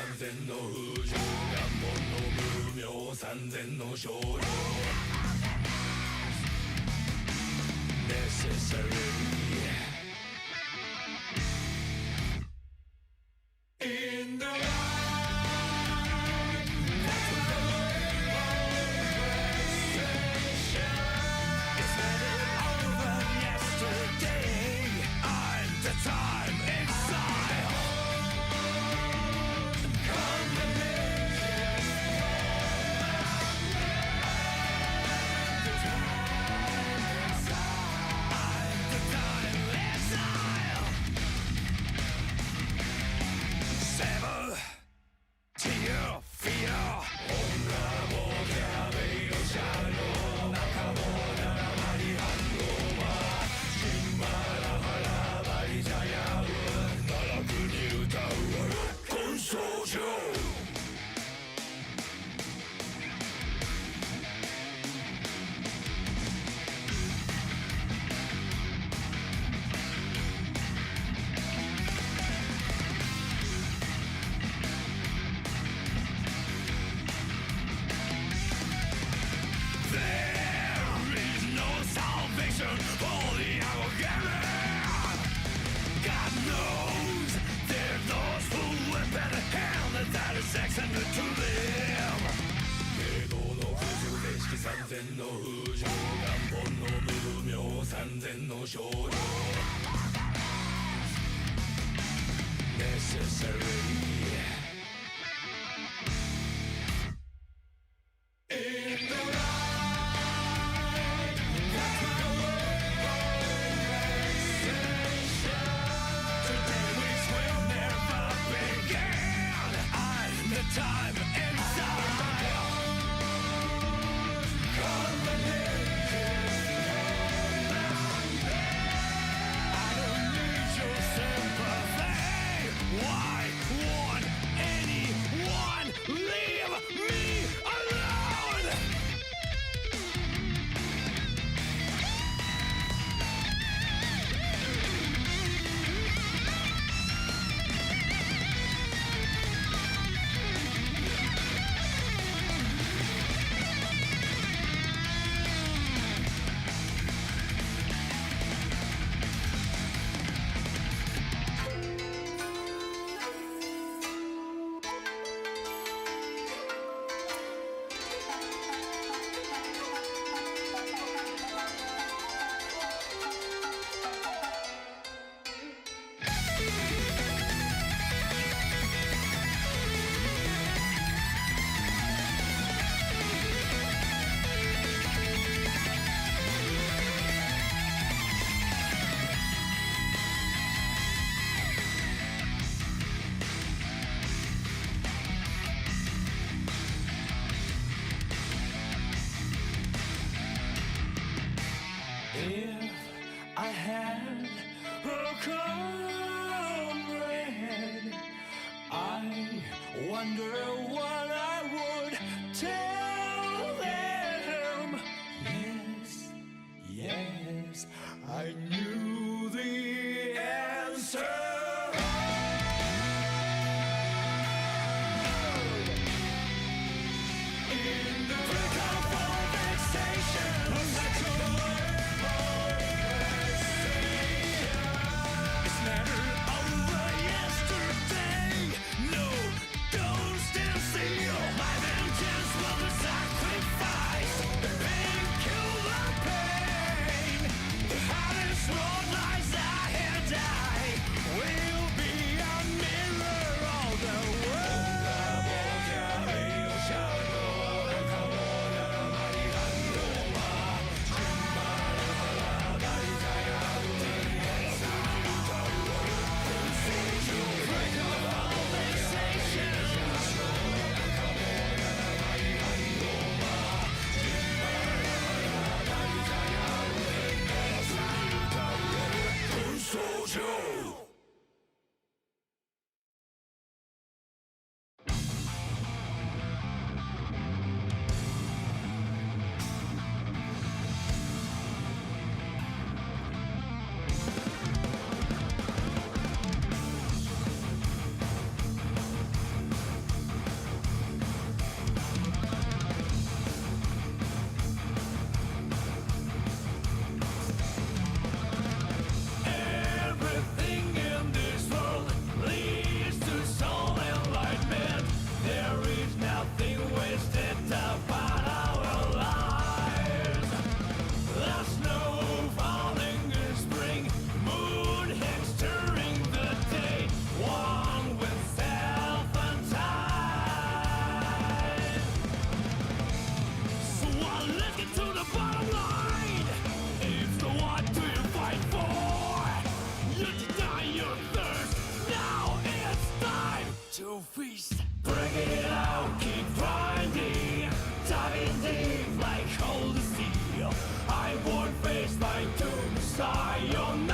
三千の風情、願望の無名三千の少量 Necessary In the light That's what the sensation It's never over yesterday I'm the time inside Combination I'm the time exile Sever Tear Fear 音楽をキャベイの車両中も7割反応はシンバラハラバリジャヤウ奈落に歌う混走場Holy Armageddon God knows there are those who whip at a hand that is excellent to them 芸能の不足で式三千の風情願望の無名三千の少量 Necessary In the light That's my time inside I don't need your sympathy Why won't anyone leave me alone? If I had a comrade, I wonder what I would tell them. Yes, yes, I knew the answer. In the brink of all vexation, it's never over yesterday. No, don't stand still. My vengeance will be sacrificed. The pain kill the pain. The hardest road lies ahead. I to feast. Bring it out, keep grinding, diving deep like cold steel. I won't face my doom, sayonara.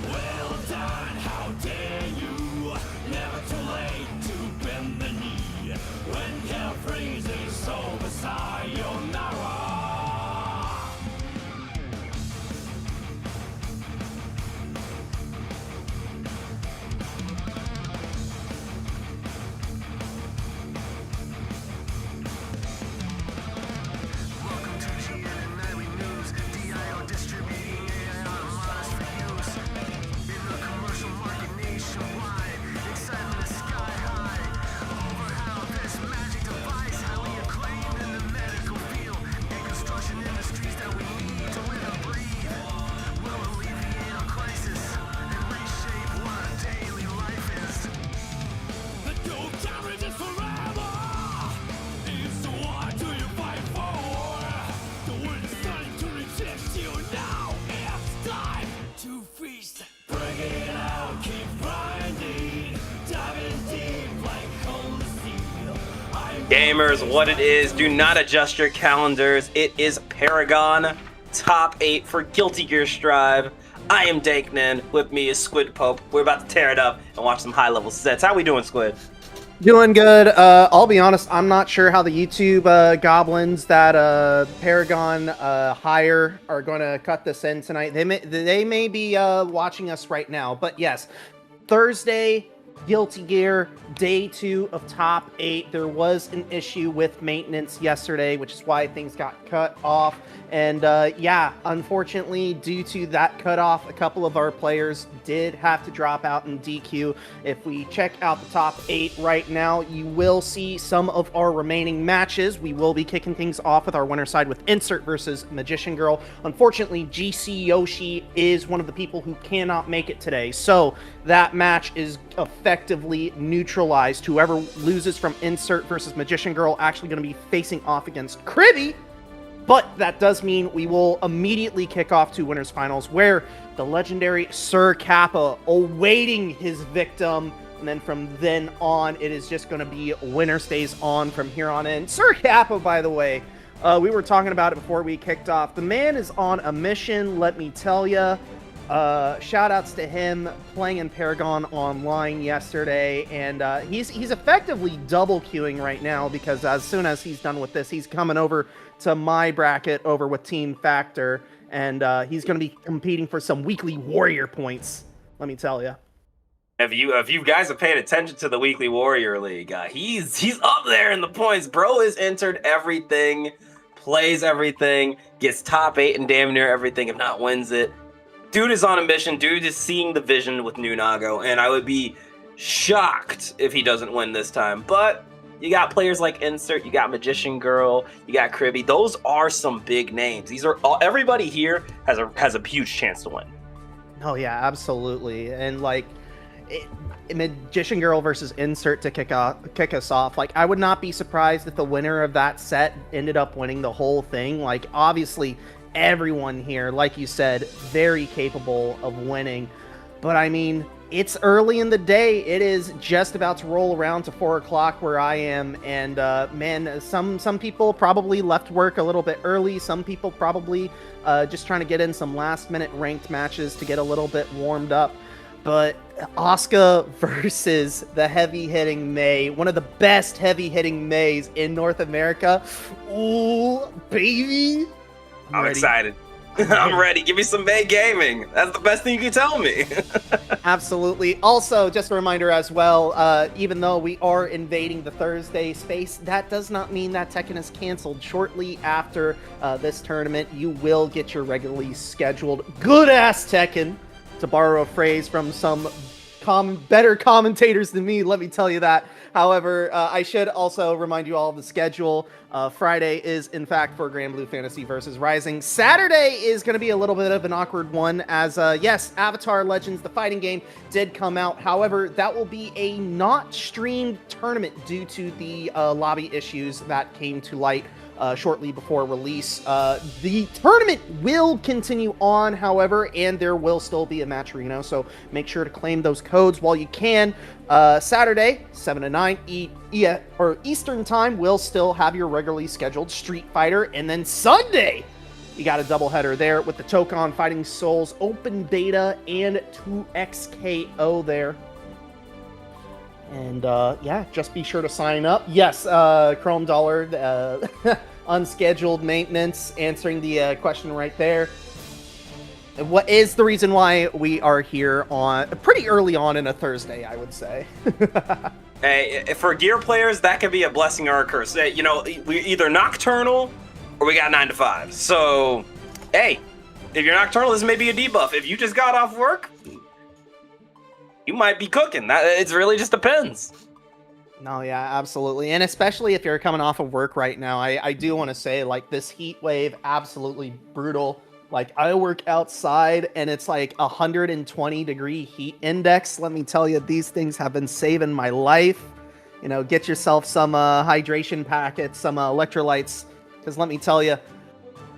Well done, how dare you? Never too late to bend the knee. When hell freezes over, sayonara. Welcome to GN Nightly News. DIO distributing AI models for use in the commercial market nationwide. Excitement is sky high over how this magic device, highly acclaimed in the medical field and construction industries that we need to live and breathe, will alleviate our crisis and reshape what our daily life is. The doom carriage is forever. It's the what do you fight for? The world is starting to resist you now. It's time to feast. Bring it out, keep grinding, diving deep like cold steel. Gamers, what it is, do not adjust your calendars. It is Paragon Top 8 for Guilty Gear Strive. I am Danknan. With me is Squid Pope. We're about to tear it up and watch some high-level sets. How we doing, Squid? Doing good. I'll be honest, I'm not sure how the YouTube goblins that Paragon hire are going to cut this in tonight. They may be watching us right now, but yes, Thursday, Guilty Gear, day 2 of top 8. There was an issue with maintenance yesterday, which is why things got cut off. And yeah, unfortunately, due to that cutoff, a couple of our players did have to drop out in DQ. If we check out the top 8 right now, you will see some of our remaining matches. We will be kicking things off with our winner side with Insert versus Magician Girl. Unfortunately, GC Yoshi is one of the people who cannot make it today. So that match is effectively neutralized. Whoever loses from Insert versus Magician Girl actually going to be facing off against Kribby. But that does mean we will immediately kick off to Winners Finals, where the legendary Sir Kappa awaiting his victim. And then from then on, it is just going to be winner stays on from here on in. Sir Kappa, by the way, we were talking about it before we kicked off. The man is on a mission, let me tell you. Shout outs to him playing in ParagOnline yesterday, and he's effectively double queuing right now, because as soon as he's done with this, he's coming over to my bracket over with Team Factor, and he's going to be competing for some weekly warrior points, let me tell you. If you guys have paid attention to the Weekly Warrior League, he's up there in the points. Bro has entered everything, plays everything, gets top 8 and damn near everything, if not wins it. Dude is on a mission. Dude is seeing the vision with Nunago, and I would be shocked if he doesn't win this time. But you got players like Insert, you got Magician Girl, you got Kribby. Those are some big names. These are all, everybody here has a huge chance to win. Oh yeah, absolutely. And like Magician Girl versus Insert to kick us off. Like, I would not be surprised if the winner of that set ended up winning the whole thing. Like, obviously everyone here, like you said, very capable of winning. But I mean, it's early in the day. It is just about to roll around to 4 o'clock where I am. And man, some people probably left work a little bit early. Some people probably just trying to get in some last minute ranked matches to get a little bit warmed up. But Asuka versus the heavy-hitting Mei, one of the best heavy-hitting Meis in North America. Ooh, baby. I'm excited. I'm ready. Give me some Mei gaming. That's the best thing you can tell me. Absolutely. Also, just a reminder as well, even though we are invading the Thursday space, that does not mean that Tekken is canceled. Shortly after this tournament, you will get your regularly scheduled good-ass Tekken, to borrow a phrase from some better commentators than me, let me tell you that. However, I should also remind you all of the schedule. Friday is, in fact, for Grand Blue Fantasy versus Rising. Saturday is going to be a little bit of an awkward one, as, yes, Avatar Legends, the fighting game, did come out. However, that will be a not streamed tournament due to the lobby issues that came to light shortly before release. The tournament will continue on, however, and there will still be a matcherino, so make sure to claim those codes while you can. Saturday, 7 to 9 Eastern time, will still have your regularly scheduled Street Fighter, and then Sunday, you got a doubleheader there with the Tokon Fighting Souls Open Beta and 2XKO there. And yeah, just be sure to sign up. Yes, Chrome Dollar, unscheduled maintenance, answering the question right there. What is the reason why we are here on pretty early on in a Thursday, I would say. Hey, for gear players, that could be a blessing or a curse. You know, we're either nocturnal or we got 9 to 5. So, hey, if you're nocturnal, this may be a debuff. If you just got off work, you might be cooking. It really just depends. No, yeah, absolutely. And especially if you're coming off of work right now, I do want to say, like, this heat wave, absolutely brutal. Like, I work outside and it's like 120-degree heat index. Let me tell you, these things have been saving my life. You know, get yourself some hydration packets, some electrolytes, because let me tell you,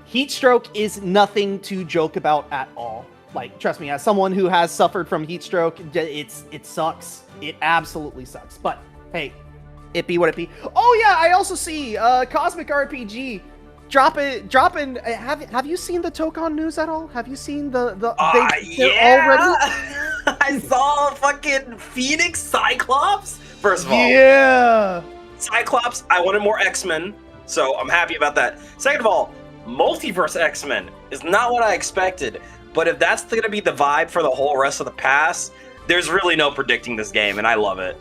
heat stroke is nothing to joke about at all. Like, trust me, as someone who has suffered from heat stroke, it sucks. It absolutely sucks. But hey, it be what it be. Oh yeah, I also see Cosmic RPG dropping. Have you seen the Tokon news at all? Have you seen they're yeah. already? I saw fucking Phoenix Cyclops. First of all, yeah, Cyclops. I wanted more X-Men, so I'm happy about that. Second of all, Multiverse X-Men is not what I expected. But if that's going to be the vibe for the whole rest of the pass, there's really no predicting this game, and I love it.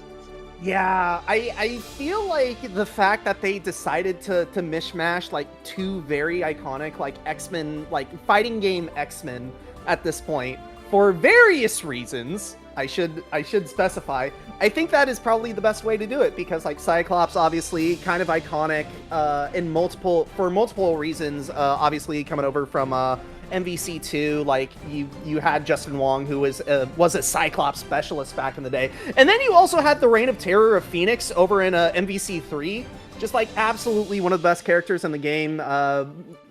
Yeah, I feel like the fact that they decided to mishmash like two very iconic like X-Men, like fighting game X-Men at this point for various reasons. I should specify. I think that is probably the best way to do it because like Cyclops obviously kind of iconic for multiple reasons. Obviously coming over from MVC2, like you had Justin Wong, who was a Cyclops specialist back in the day, and then you also had the Reign of Terror of Phoenix over in MVC3, just like absolutely one of the best characters in the game,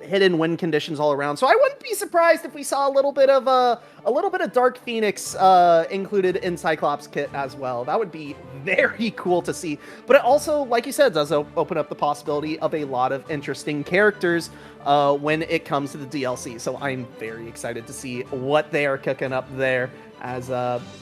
hidden win conditions all around. So I wouldn't be surprised if we saw a little bit of Dark Phoenix included in Cyclops kit as well. That would be very cool to see. But it also, like you said, does open up the possibility of a lot of interesting characters when it comes to the DLC. So I'm very excited to see what they are cooking up there. As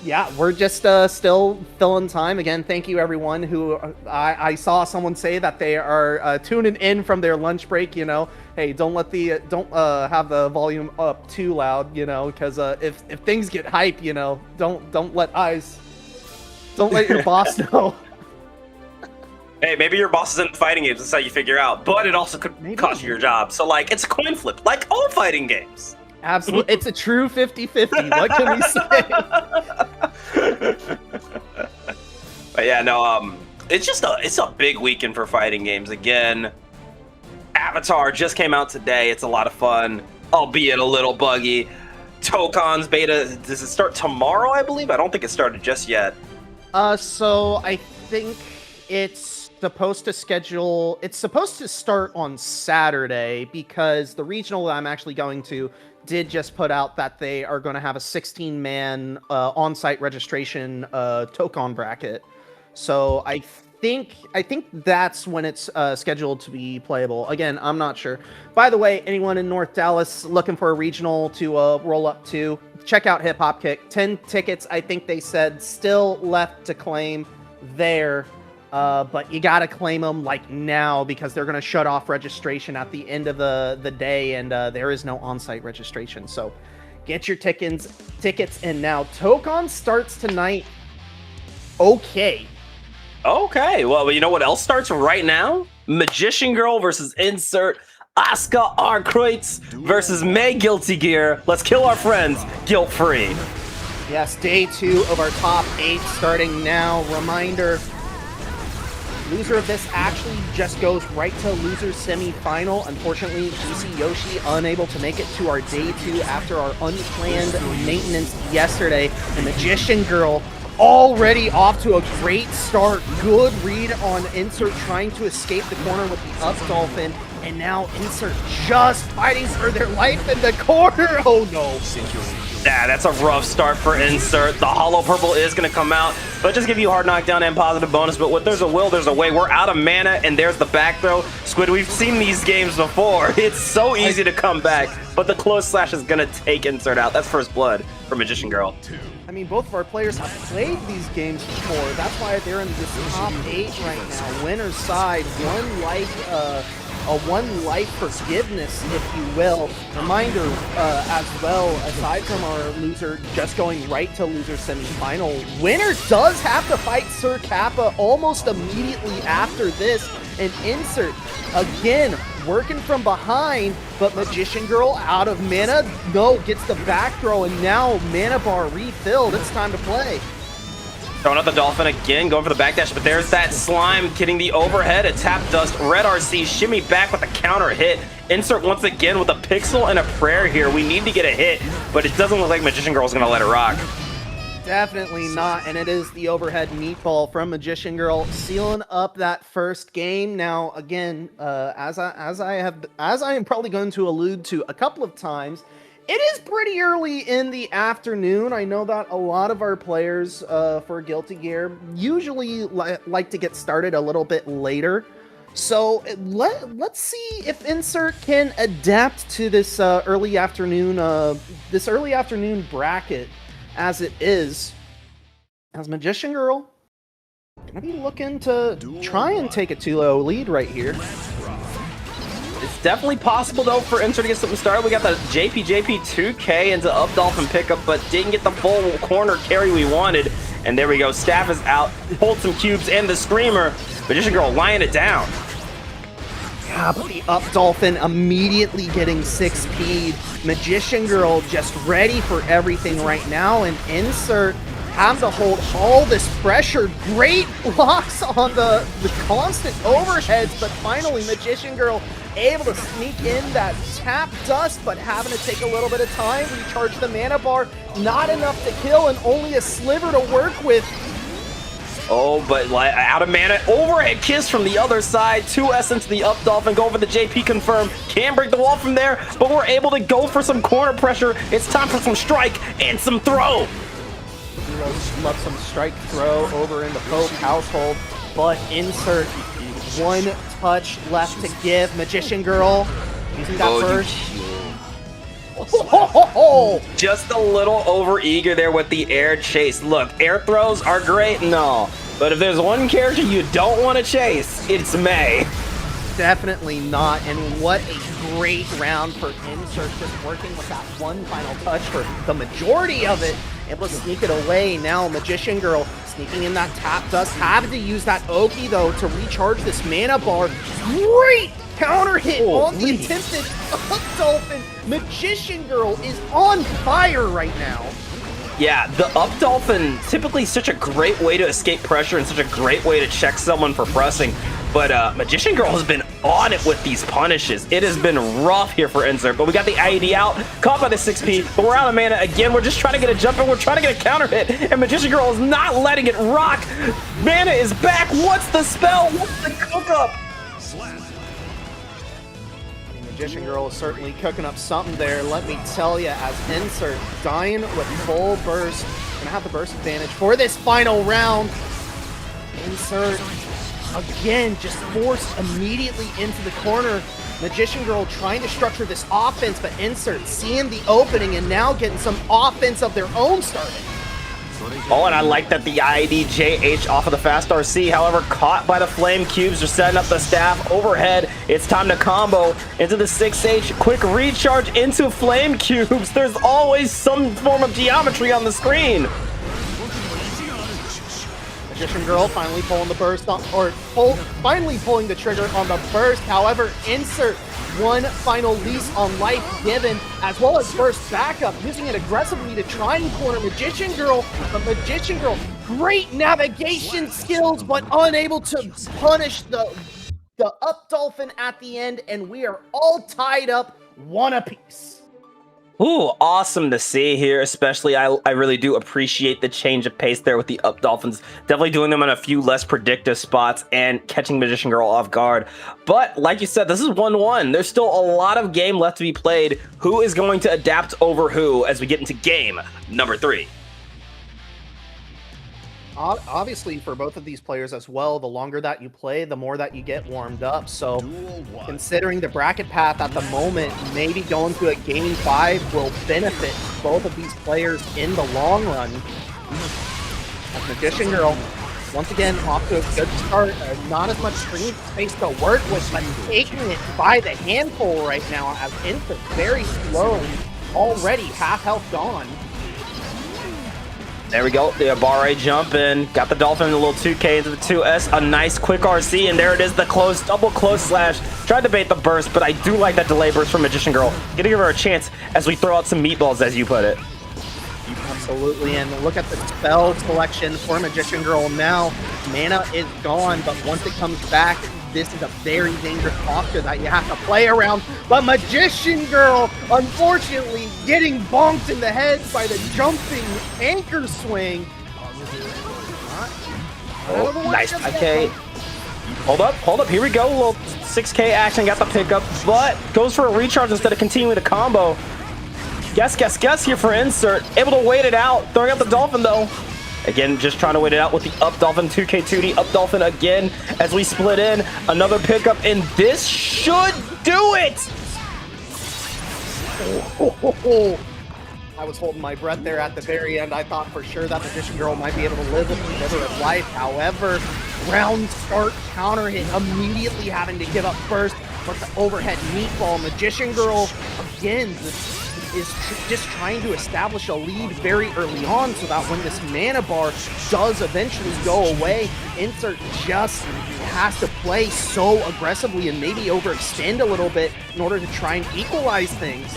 yeah, we're just still filling time. Again, thank you everyone who I saw someone say that they are tuning in from their lunch break. You know, hey, don't have the volume up too loud. You know, because if things get hype, you know, don't let your boss know. Hey, maybe your boss is in fighting games. That's how you figure out. But it also could cost you your job. So like, it's a coin flip, like all fighting games. Absolutely. It's a true 50-50. What can we say? But yeah, no, it's a big weekend for fighting games. Again, Avatar just came out today. It's a lot of fun, albeit a little buggy. Tokon's beta, does it start tomorrow, I believe? I don't think it started just yet. So I think it's supposed to start on Saturday because the regional that I'm actually going to did just put out that they are going to have a 16-man on-site registration Tokon bracket. So I think that's when it's scheduled to be playable. Again, I'm not sure. By the way, anyone in North Dallas looking for a regional to roll up to, check out Hip Hop Kick. 10 tickets, I think they said, still left to claim there. But you gotta claim them like now because they're gonna shut off registration at the end of the day, and there is no on-site registration. So get your tickets in now. Tokon starts tonight. Okay. Well, you know what else starts right now? Magician Girl versus insert Asuka R. Kreutz versus May Guilty Gear. Let's kill our friends guilt-free. Yes, day 2 of our top 8 starting now. Reminder. Loser of this actually just goes right to loser semi-final. Unfortunately, GC Yoshi unable to make it to our day 2 after our unplanned maintenance yesterday. The Magician Girl already off to a great start. Good read on insert trying to escape the corner with the up dolphin. And now Insert just fighting for their life in the corner. Oh no. Yeah, that's a rough start for Insert. The hollow purple is going to come out, but just give you hard knockdown and positive bonus. But what there's a will, there's a way. We're out of mana, and there's the back throw. Squid, we've seen these games before. It's so easy to come back, but the close slash is going to take Insert out. That's first blood for Magician Girl. I mean, both of our players have played these games before. That's why they're in this top 8 right now. Winner's side, one life forgiveness, if you will. Reminder as well, aside from our loser just going right to loser semifinal, winner does have to fight Sir Kappa almost immediately after this. And Insert, again, working from behind, but Magician Girl out of mana. No, gets the back throw, and now mana bar refilled. It's time to play. Throwing out the Dolphin again, going for the backdash, but there's that Slime getting the overhead. A Tap Dust, Red RC, shimmy back with a counter hit. Insert once again with a Pixel and a Prayer here. We need to get a hit, but it doesn't look like Magician Girl's going to let it rock. Definitely not, and it is the overhead meatball from Magician Girl, sealing up that first game. Now, again, as I am probably going to allude to a couple of times, it is pretty early in the afternoon. I know that a lot of our players for Guilty Gear usually like to get started a little bit later. So let's see if Insert can adapt to this early afternoon bracket as it is. As Magician Girl gonna be looking to try and take a 2-0 lead right here. It's definitely possible, though, for Insert to get something started. We got the JP 2K into up Dolphin pickup, but didn't get the full corner carry we wanted. And there we go. Staff is out. Hold some cubes and the Screamer. Magician Girl lying it down. Yeah, but the up Dolphin immediately getting 6P'd. Magician Girl just ready for everything right now. And Insert having to hold all this pressure. Great blocks on the constant overheads, but finally Magician Girl able to sneak in that Tap Dust, but having to take a little bit of time, recharge the mana bar. Not enough to kill and only a sliver to work with. Oh, but out of mana. Overhead kiss from the other side. 2S into the up Dolphin. Go for the JP confirm. Can't break the wall from there, but we're able to go for some corner pressure. It's time for some strike and some throw. Love some strike throw over in the Pope household, but Insert one touch left to give. Magician Girl using that first. Just a little over eager there with the air chase. Look, air throws are great, no, but if there's one character you don't want to chase, it's May. Definitely not. And what a great round for Insert, just working with that one final touch for the majority of it. Able to sneak it away. Now Magician Girl sneaking in that Tap Dust. Having to use that Oki, though, to recharge this mana bar. Great counter hit on the attempted up Dolphin. Magician Girl is on fire right now. Yeah, the up Dolphin, typically such a great way to escape pressure and such a great way to check someone for pressing. But Magician Girl has been on it with these punishes. It has been rough here for Insert, but we got the IED out, caught by the 6P, but we're out of mana again. We're just trying to get a jump in. We're trying to get a counter hit, and Magician Girl is not letting it rock. Mana is back. What's the spell? What's the cook-up? Magician Girl is certainly cooking up something there, let me tell you, as Insert dying with full burst. Gonna have the burst advantage for this final round. Insert, again, just forced immediately into the corner. Magician Girl trying to structure this offense, but Insert seeing the opening and now getting some offense of their own started. Oh, and I like that the IED JH off of the fast RC, however, caught by the flame cubes. They're setting up the staff overhead. It's time to combo into the 6H. Quick recharge into flame cubes. There's always some form of geometry on the screen. Magician Girl finally pulling the burst on, finally pulling the trigger on the burst. However, Insert one final lease on life given, as well as burst backup, using it aggressively to try and corner Magician Girl. But Magician Girl, great navigation skills, but unable to punish the up Dolphin at the end, and we are all tied up one apiece. Ooh, awesome to see here. Especially, I really do appreciate the change of pace there with the up dolphins. Definitely doing them in a few less predictive spots and catching Magician Girl off guard. But like you said, this is 1-1. There's still a lot of game left to be played. Who is going to adapt over who as we get into game number 3? Obviously, for both of these players as well, the longer that you play, the more that you get warmed up. So, considering the bracket path at the moment, maybe going to a game 5 will benefit both of these players in the long run. As Magician Girl, once again, off to a good start. Not as much screen space to work with, but taking it by the handful right now as Infant very slow, already half health gone. There we go. The a.b.a jump in. Got the Dolphin in a little 2K into the 2S. A nice quick RC, and there it is, the close, double close slash. Tried to bait the burst, but I do like that delay burst from Magician Girl. Gonna give her a chance as we throw out some meatballs, as you put it. Absolutely, and look at the spell selection for Magician Girl now. Mana is gone, but once it comes back, this is a very dangerous posture that you have to play around. But Magician Girl, unfortunately, getting bonked in the head by the jumping anchor swing. Oh, nice 5K. Hold up, here we go. A little 6K action, got the pickup, but goes for a recharge instead of continuing the combo. Guess here for Insert. Able to wait it out. Throwing out the Dolphin, though. Again, just trying to wait it out with the up Dolphin, 2K2D up Dolphin again as we split in. Another pickup, and this should do it! I was holding my breath there at the very end. I thought for sure that Magician Girl might be able to live with the River of Life. However, round start counter hit, immediately having to give up first. But the overhead meatball, Magician Girl, again, is just trying to establish a lead very early on so that when this mana bar does eventually go away, Insert just has to play so aggressively and maybe overextend a little bit in order to try and equalize things.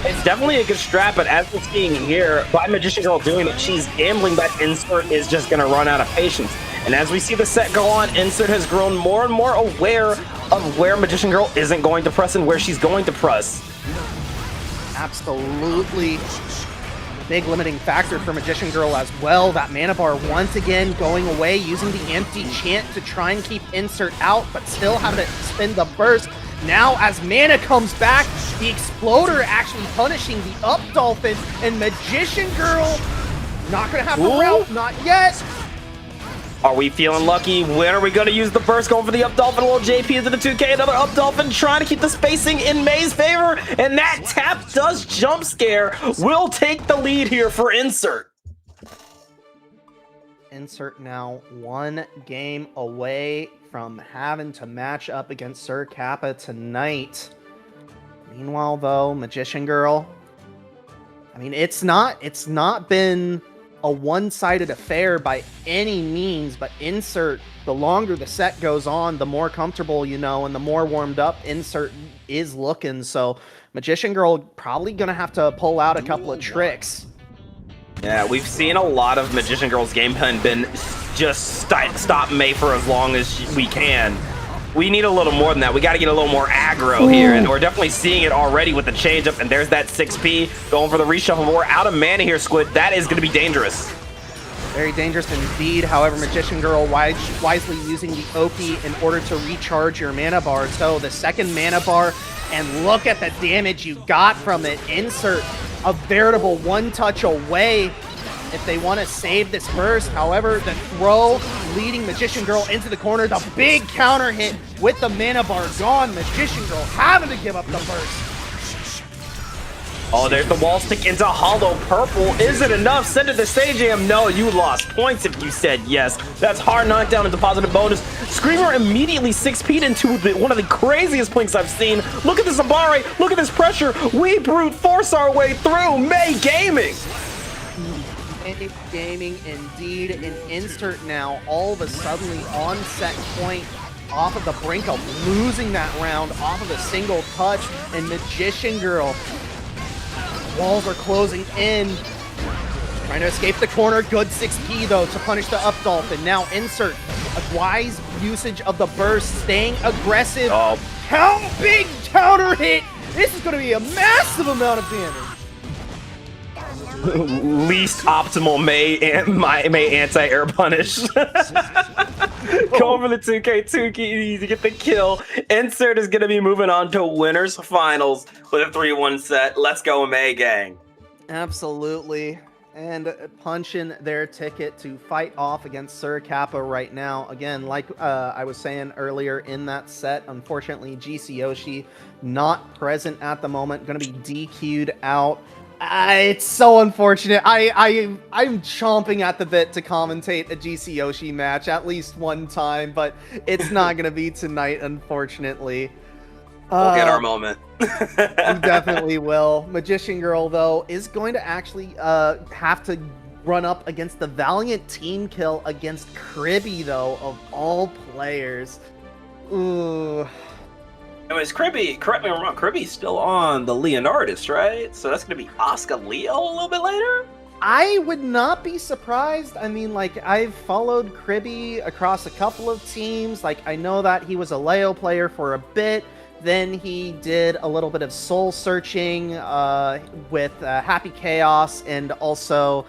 It's definitely a good strat, but as we're seeing here, by Magician Girl doing it, she's gambling that Insert is just going to run out of patience. And as we see the set go on, Insert has grown more and more aware of where Magician Girl isn't going to press and where she's going to press. Absolutely big limiting factor for Magician Girl as well. That mana bar once again going away, using the empty chant to try and keep Insert out, but still having to spend the burst. Now as mana comes back, the Exploder actually punishing the up Dolphin, and Magician Girl not gonna have the route, not yet. Are we feeling lucky? When are we going to use the burst? Going for the up Dolphin. A little JP into the 2K. Another up Dolphin trying to keep the spacing in May's favor. And that tap does jump scare. Will take the lead here for Insert. Insert now one game away from having to match up against Sir Kappa tonight. Meanwhile, though, Magician Girl, I mean, it's not been a one-sided affair by any means, but Insert, the longer the set goes on, the more comfortable, you know, and the more warmed up Insert is looking. So Magician Girl probably gonna have to pull out a couple of tricks. Yeah, we've seen a lot of Magician Girl's game plan been just stop May for as long as we can. We need a little more than that. We got to get a little more aggro here, and we're definitely seeing it already with the change-up, and there's that 6P going for the reshuffle. We're out of mana here, Squid. That is going to be dangerous. Very dangerous indeed. However, Magician Girl wisely using the OP in order to recharge your mana bar. So the second mana bar, and look at the damage you got from it. Insert a veritable one-touch away if they want to save this burst. However, the throw leading Magician Girl into the corner. The big counter hit with the mana bar gone. Magician Girl having to give up the burst. Oh, there's the wall stick into Hollow Purple. Is it enough? Send it to Sajam. No, you lost points if you said yes. That's hard knockdown into positive bonus. Screamer immediately 6P'd into one of the craziest plinks I've seen. Look at this a.b.a. Look at this pressure. We brute force our way through. May Gaming. Gaming indeed, and Insert now all of a suddenly on set point off of the brink of losing that round off of a single touch, and Magician Girl, walls are closing in, trying to escape the corner. Good 6P though to punish the up Dolphin. Now Insert, a wise usage of the burst, staying aggressive. How big counter hit, This is going to be a massive amount of damage. Least optimal May anti-air punish. Going for the 2K2 key to get the kill. Insert is going to be moving on to winners finals with a 3-1 set. Let's go, May gang. Absolutely. And punching their ticket to fight off against Sir Kappa right now. Again, like I was saying earlier in that set, unfortunately, GCOshi not present at the moment. Going to be DQ'd out. It's so unfortunate. I'm chomping at the bit to commentate a GCOshi match at least one time, but it's not going to be tonight, unfortunately. We'll get our moment. We definitely will. Magician Girl, though, is going to actually have to run up against the valiant team kill against Kribby, though, of all players. Ooh. Anyways, Kribby, correct me if I'm wrong, Kribby's still on the Leonardus, right? So that's going to be Oscar Leo a little bit later? I would not be surprised. I mean, like, I've followed Kribby across a couple of teams. Like, I know that he was a Leo player for a bit. Then he did a little bit of soul searching with Happy Chaos and also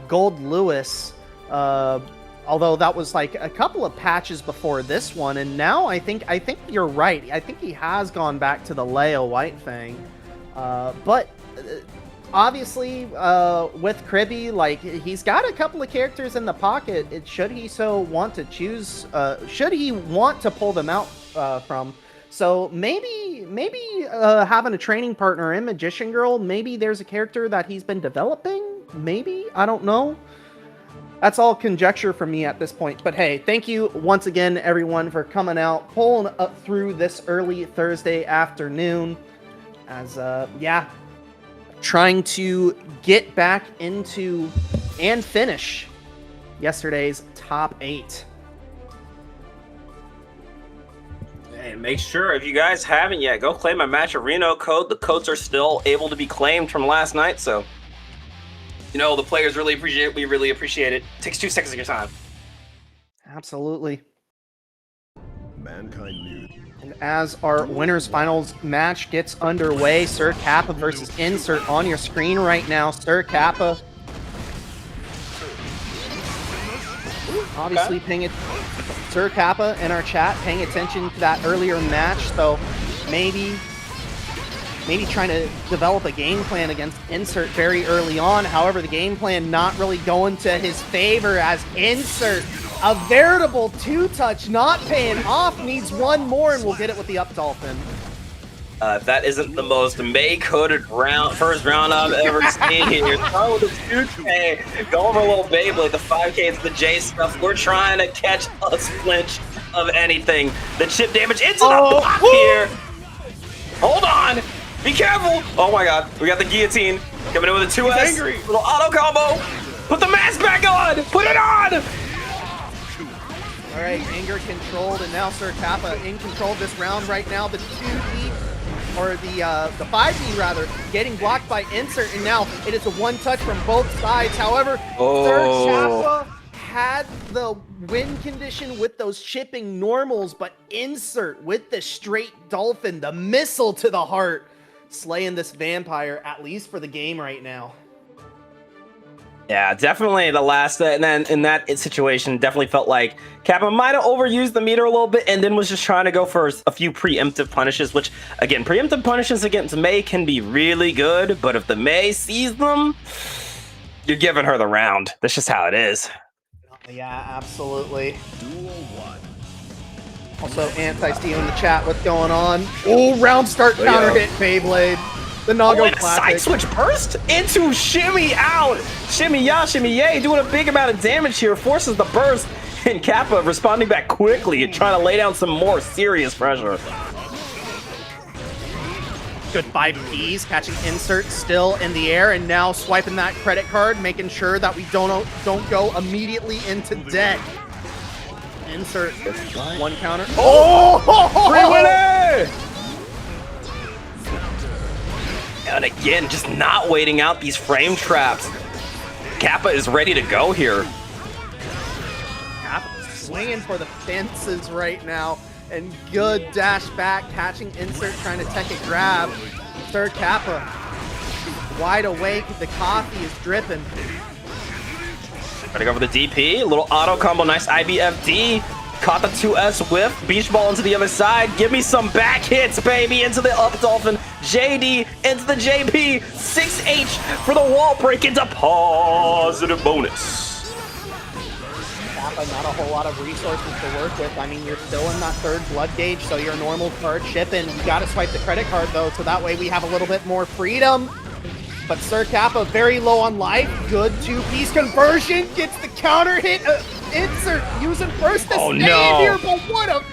Gold Lewis. Although that was like a couple of patches before this one, and now I think you're right. I think he has gone back to the Leo White Fang. But obviously, with Kribby, like, he's got a couple of characters in the pocket. Should he so want to choose? Should he want to pull them out from? So maybe having a training partner in Magician Girl, maybe there's a character that he's been developing. Maybe, I don't know. That's all conjecture from me at this point. But hey, thank you once again, everyone, for coming out, pulling up through this early Thursday afternoon. As, yeah, trying to get back into and finish yesterday's top 8. Hey, make sure, if you guys haven't yet, go claim my Match Reno code. The codes are still able to be claimed from last night, so you know, the players really appreciate it. We really appreciate it. Takes 2 seconds of your time. Absolutely. Mankind knew. And as our winners finals match gets underway, Sir Kappa versus Insert on your screen right now. Sir Kappa obviously paying it. Sir Kappa in our chat paying attention to that earlier match, so maybe trying to develop a game plan against Insert very early on. However, the game plan not really going to his favor as Insert, a veritable 2-touch, not paying off, needs one more, and we'll get it with the up dolphin. If that isn't the most May-coded first round I've ever seen here. Throwing with the 2K, going for a little Beyblade, the 5K, it's the J stuff. We're trying to catch a flinch of anything. The chip damage into the block here. Hold on. Be careful. Oh my god. We got the guillotine coming in with a 2S. Little auto combo. Put the mask back on. Put it on. All right, anger controlled, and now Sir Kappa in control of this round right now. The 2D, or the 5D rather, getting blocked by Insert, and now it is a 1-touch from both sides. However, Sir Kappa had the win condition with those chipping normals, but Insert with the straight dolphin, the missile to the heart, slaying this vampire, at least for the game right now. Yeah, definitely the last, and then in that situation, definitely felt like Kappa might have overused the meter a little bit and then was just trying to go for a few preemptive punishes, which, again, preemptive punishes against May can be really good, but if the May sees them, you're giving her the round. That's just how it is. Yeah, absolutely. Also, Anti-Steel in the chat, what's going on? Oh, round start counter hit Beyblade. The Nago Classic. Side switch burst into shimmy out. Shimmy ya, shimmy yay, doing a big amount of damage here. Forces the burst, and Kappa responding back quickly and trying to lay down some more serious pressure. Good 5Ps, catching Insert still in the air, and now swiping that credit card, making sure that we don't go immediately into debt. Insert one counter. Oh! Free winner! And again, just not waiting out these frame traps. Kappa is ready to go here. Kappa swinging for the fences right now. And good dash back, catching Insert, trying to tech a grab. Sir Kappa wide awake, the coffee is dripping. Trying to go for the DP, a little auto combo, nice IBFD. Caught the 2S whiff, beach ball into the other side. Give me some back hits, baby, into the up dolphin. JD into the JP, 6H for the wall break into positive bonus. Kappa, not a whole lot of resources to work with. I mean, you're still in that third blood gauge, so your normal card shipping. You gotta swipe the credit card though, so that way we have a little bit more freedom. But Sir Kappa very low on life. Good two-piece conversion. Gets the counter hit. Insert using first to stand here, but what a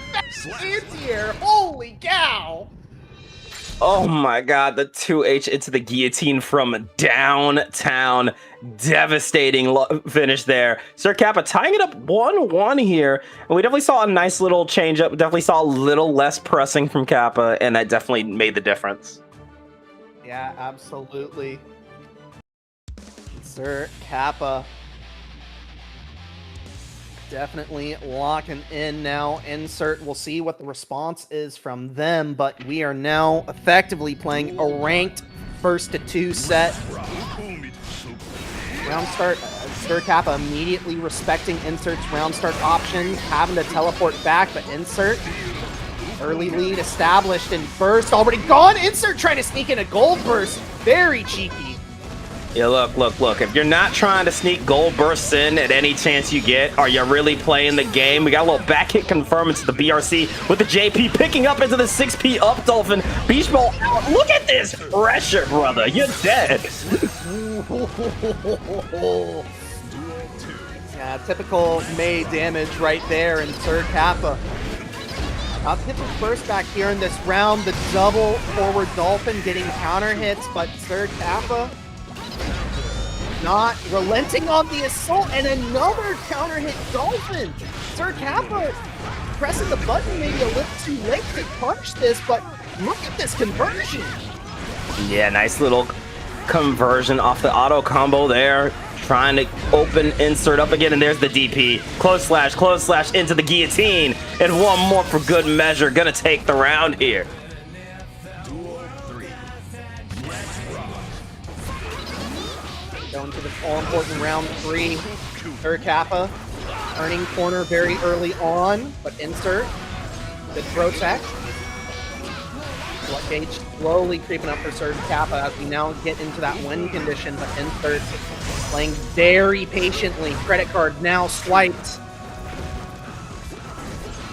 anti-air. Holy cow. Oh my god, the 2H into the guillotine from downtown. Devastating finish there. Sir Kappa tying it up 1-1 here. And we definitely saw a nice little change up. Definitely saw a little less pressing from Kappa, and that definitely made the difference. Yeah, absolutely. Sir Kappa definitely locking in now. Insert, we'll see what the response is from them, but we are now effectively playing a ranked 1-2 set. Round start, Sir Kappa immediately respecting Insert's round start option, having to teleport back, but Insert, early lead established and burst already gone. Insert trying to sneak in a gold burst. Very cheeky. Yeah, look. If you're not trying to sneak gold bursts in at any chance you get, are you really playing the game? We got a little back hit confirm into the BRC with the JP picking up into the 6P up dolphin. Beach ball out. Look at this pressure, brother. You're dead. Yeah, typical May damage right there in Sir Kappa. I'll hit the first back here in this round. The double forward dolphin getting counter hits, but Sir Kappa not relenting on the assault, and another counter hit dolphin. Sir Kappa pressing the button maybe a little too late to punch this, but look at this conversion. Yeah, nice little conversion off the auto combo there. Trying to open Insert up again, and there's the DP. Close slash into the guillotine. And one more for good measure. Gonna take the round here. Going to the all-important round 3. Sir Kappa earning corner very early on, but Insert, good protect. Blood gauge slowly creeping up for Sir Kappa as we now get into that win condition, but Insert playing very patiently. Credit card now swiped.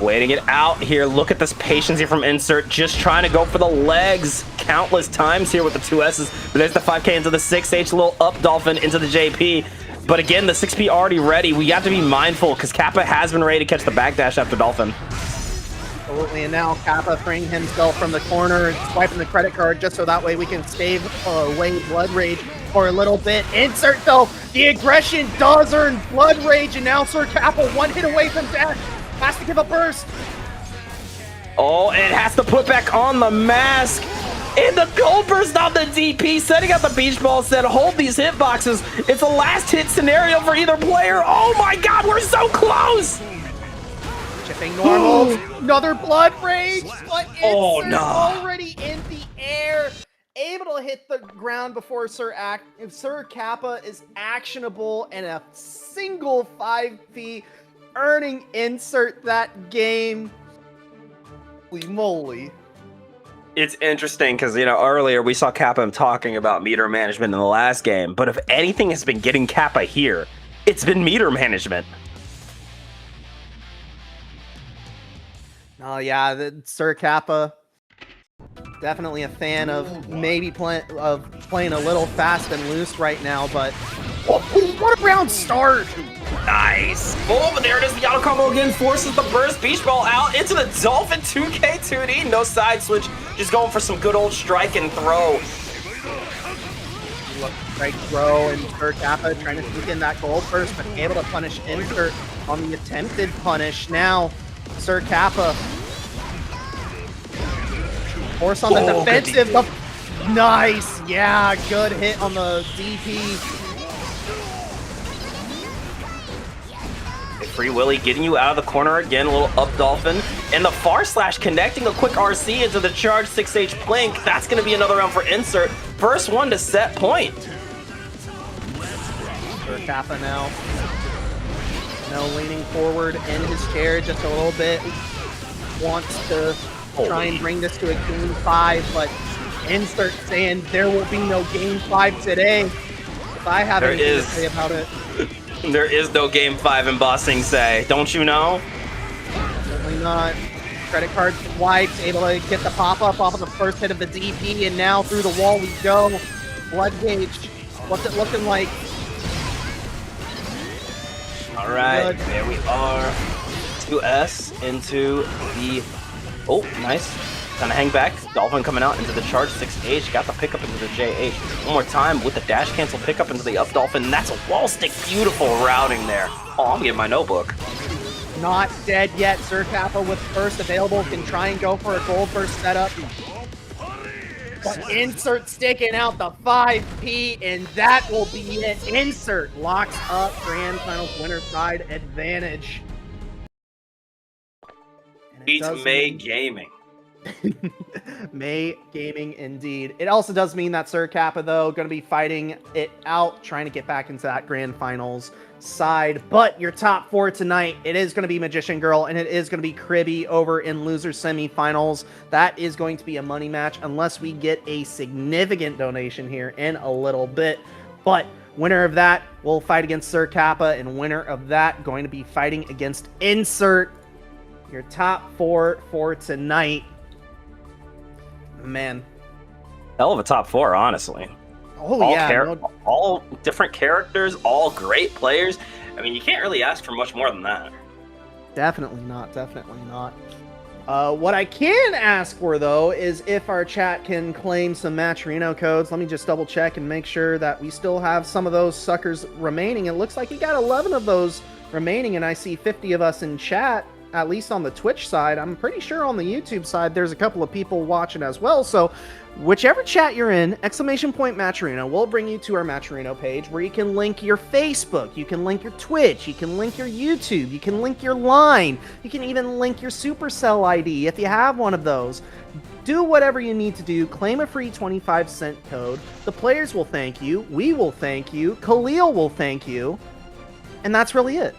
Waiting it out here. Look at this patience here from Insert. Just trying to go for the legs countless times here with the 2S's. But there's the 5K into the 6H, little up dolphin into the JP. But again, the 6P already ready. We got to be mindful because Kappa has been ready to catch the backdash after dolphin. Absolutely, and now Kappa freeing himself from the corner and swiping the credit card just so that way we can stave away Blood Rage for a little bit. Insert, though, the aggression does earn Blood Rage, and now Sir Kappa one hit away from dash. Has to give a burst. Oh, it has to put back on the mask. And the gold burst on the DP, setting up the beach ball, said hold these hitboxes. It's a last hit scenario for either player. Oh my god, we're so close. Chipping normal. Another Blood Rage, but Insert no. already in the air. Able to hit the ground before Sir Kappa is actionable, and a single 5P earning Insert that game. Holy moly. It's interesting because, you know, earlier we saw Kappa talking about meter management in the last game, but if anything has been getting Kappa here, it's been meter management. Oh yeah, Sir Kappa, definitely a fan of maybe playing a little fast and loose right now, but what a round start! Nice. Oh, but there it is. The auto combo again forces the burst. Beach ball out into the dolphin. 2K 2D. No side switch. Just going for some good old strike and throw. Strike throw, and Sir Kappa trying to sneak in that gold burst, but able to punish Insert on the attempted punish. Now, Sir Kappa force on the defensive. Nice. Yeah, good hit on the DP. Free Willy getting you out of the corner again, a little up dolphin. And the far slash connecting a quick RC into the charge 6H Blink. That's going to be another round for Insert. First one to set point. For Kappa now. No leaning forward in his chair just a little bit. Wants to try and bring this to a game 5, but Insert saying there will be no game 5 today. If I have anything to say about it. There is no game 5 in Bossing Say, don't you know? Certainly not. Credit card wiped, able to get the pop-up off of the first hit of the DP, and now through the wall we go. Blood gauge, what's it looking like? All right, there we are. 2S into the... Oh, nice. Gonna hang back. Dolphin coming out into the charge 6H. Got the pickup into the JH. One more time with the dash cancel pickup into the up Dolphin. That's a wall stick. Beautiful routing there. Oh, I'm getting my notebook. Not dead yet. Sir Kappa with first available can try and go for a gold burst setup. But Insert sticking out the 5P, and that will be it. Insert locks up Grand Finals winner side advantage. Beats May Gaming. May Gaming indeed. It also does mean that Sir Kappa, though, going to be fighting it out, trying to get back into that Grand Finals side. But your top 4 tonight, it is going to be Magician Girl, and it is going to be Cribby over in loser semifinals. That is going to be a money match unless we get a significant donation here in a little bit. But winner of that will fight against Sir Kappa, and winner of that going to be fighting against Insert. Your top 4 for tonight. Man, hell of a top 4, honestly. Oh, All different characters, all great players. I mean, you can't really ask for much more than that. Definitely not. Definitely not. What I can ask for, though, is if our chat can claim some Matcherino codes. Let me just double check and make sure that we still have some of those suckers remaining. It looks like we got 11 of those remaining, and I see 50 of us in chat. At least on the Twitch side. I'm pretty sure on the YouTube side there's a couple of people watching as well. So whichever chat you're in, ! Matcherino will bring you to our Matcherino page where you can link your Facebook, you can link your Twitch, you can link your YouTube, you can link your Line, you can even link your Supercell ID if you have one of those. Do whatever you need to do. Claim a free 25-cent code. The players will thank you. We will thank you. Khalil will thank you. And that's really it.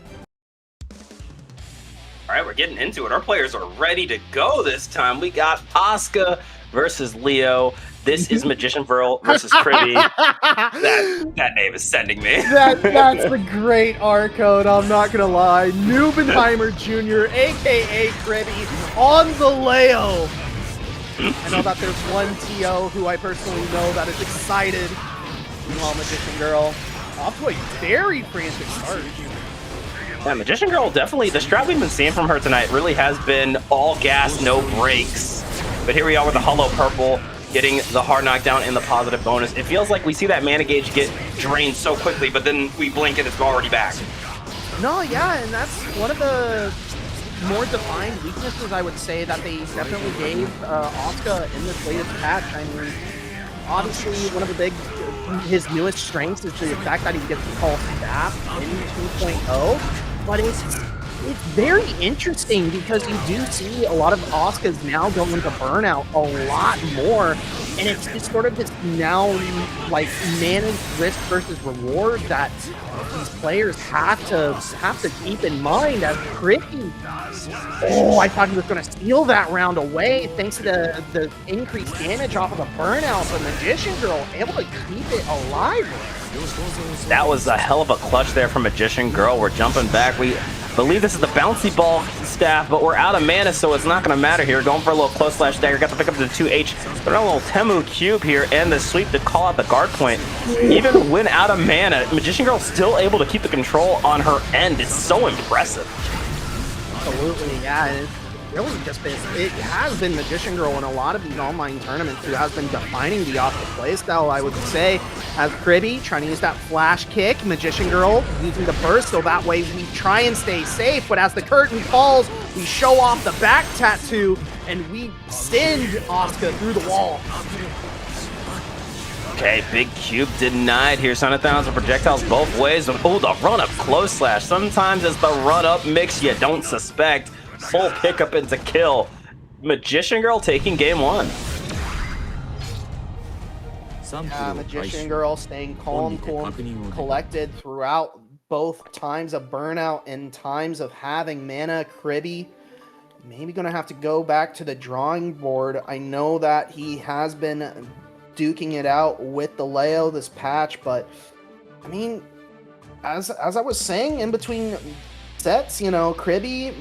All right, we're getting into it. Our players are ready to go this time. We got Asuka versus Leo. This is Magician Girl versus Cribby. That name is sending me. That's a great R code, I'm not going to lie. Nubenheimer Jr., a.k.a. Cribby, on the Leo. I know that there's one TO who I personally know that is excited. Meanwhile, Magician Girl, off to a very frantic start. Yeah, Magician Girl, definitely, the strat we've been seeing from her tonight really has been all gas, no brakes. But here we are with the Hollow Purple, getting the hard knockdown and the positive bonus. It feels like we see that mana gauge get drained so quickly, but then we blink and it's already back. No, yeah, and that's one of the more defined weaknesses, I would say, that they definitely gave Asuka in this latest patch. I mean, obviously, one of the his newest strengths is the fact that he gets to call staff in 2.0. But it's very interesting because you do see a lot of Asukas now go into burnout a lot more, and it's sort of this now like managed risk versus reward that these players have to keep in mind as Cribby. Oh, I thought he was going to steal that round away thanks to the increased damage off of the burnout, but Magician Girl able to keep it alive. That was a hell of a clutch there from Magician Girl. We're jumping back. We believe this is the bouncy ball staff, but we're out of mana, so it's not going to matter here. Going for a little close slash dagger. Got to pick up the 2H. But a little Temu cube here and the sweep to call out the guard point. Even when out of mana, Magician Girl still able to keep the control on her end. It's so impressive. Absolutely, yeah. It's really just been, it has been Magician Girl in a lot of these online tournaments who has been defining the Asuka playstyle, I would say. As Cribby trying to use that flash kick, Magician Girl using the burst, so that way we try and stay safe, but as the curtain falls, we show off the back tattoo, and we send Asuka through the wall. Okay, big cube denied here. Son of Thousands projectiles both ways. Oh, the run up close slash. Sometimes it's the run up mix you don't suspect. Full pickup into kill. Magician Girl taking game 1. Magician Girl staying calm, cool, collected throughout both times of burnout and times of having mana. Kribby maybe gonna have to go back to the drawing board. I know that he has been duking it out with the Leo this patch, but I mean, as I was saying in between sets, you know, Kribby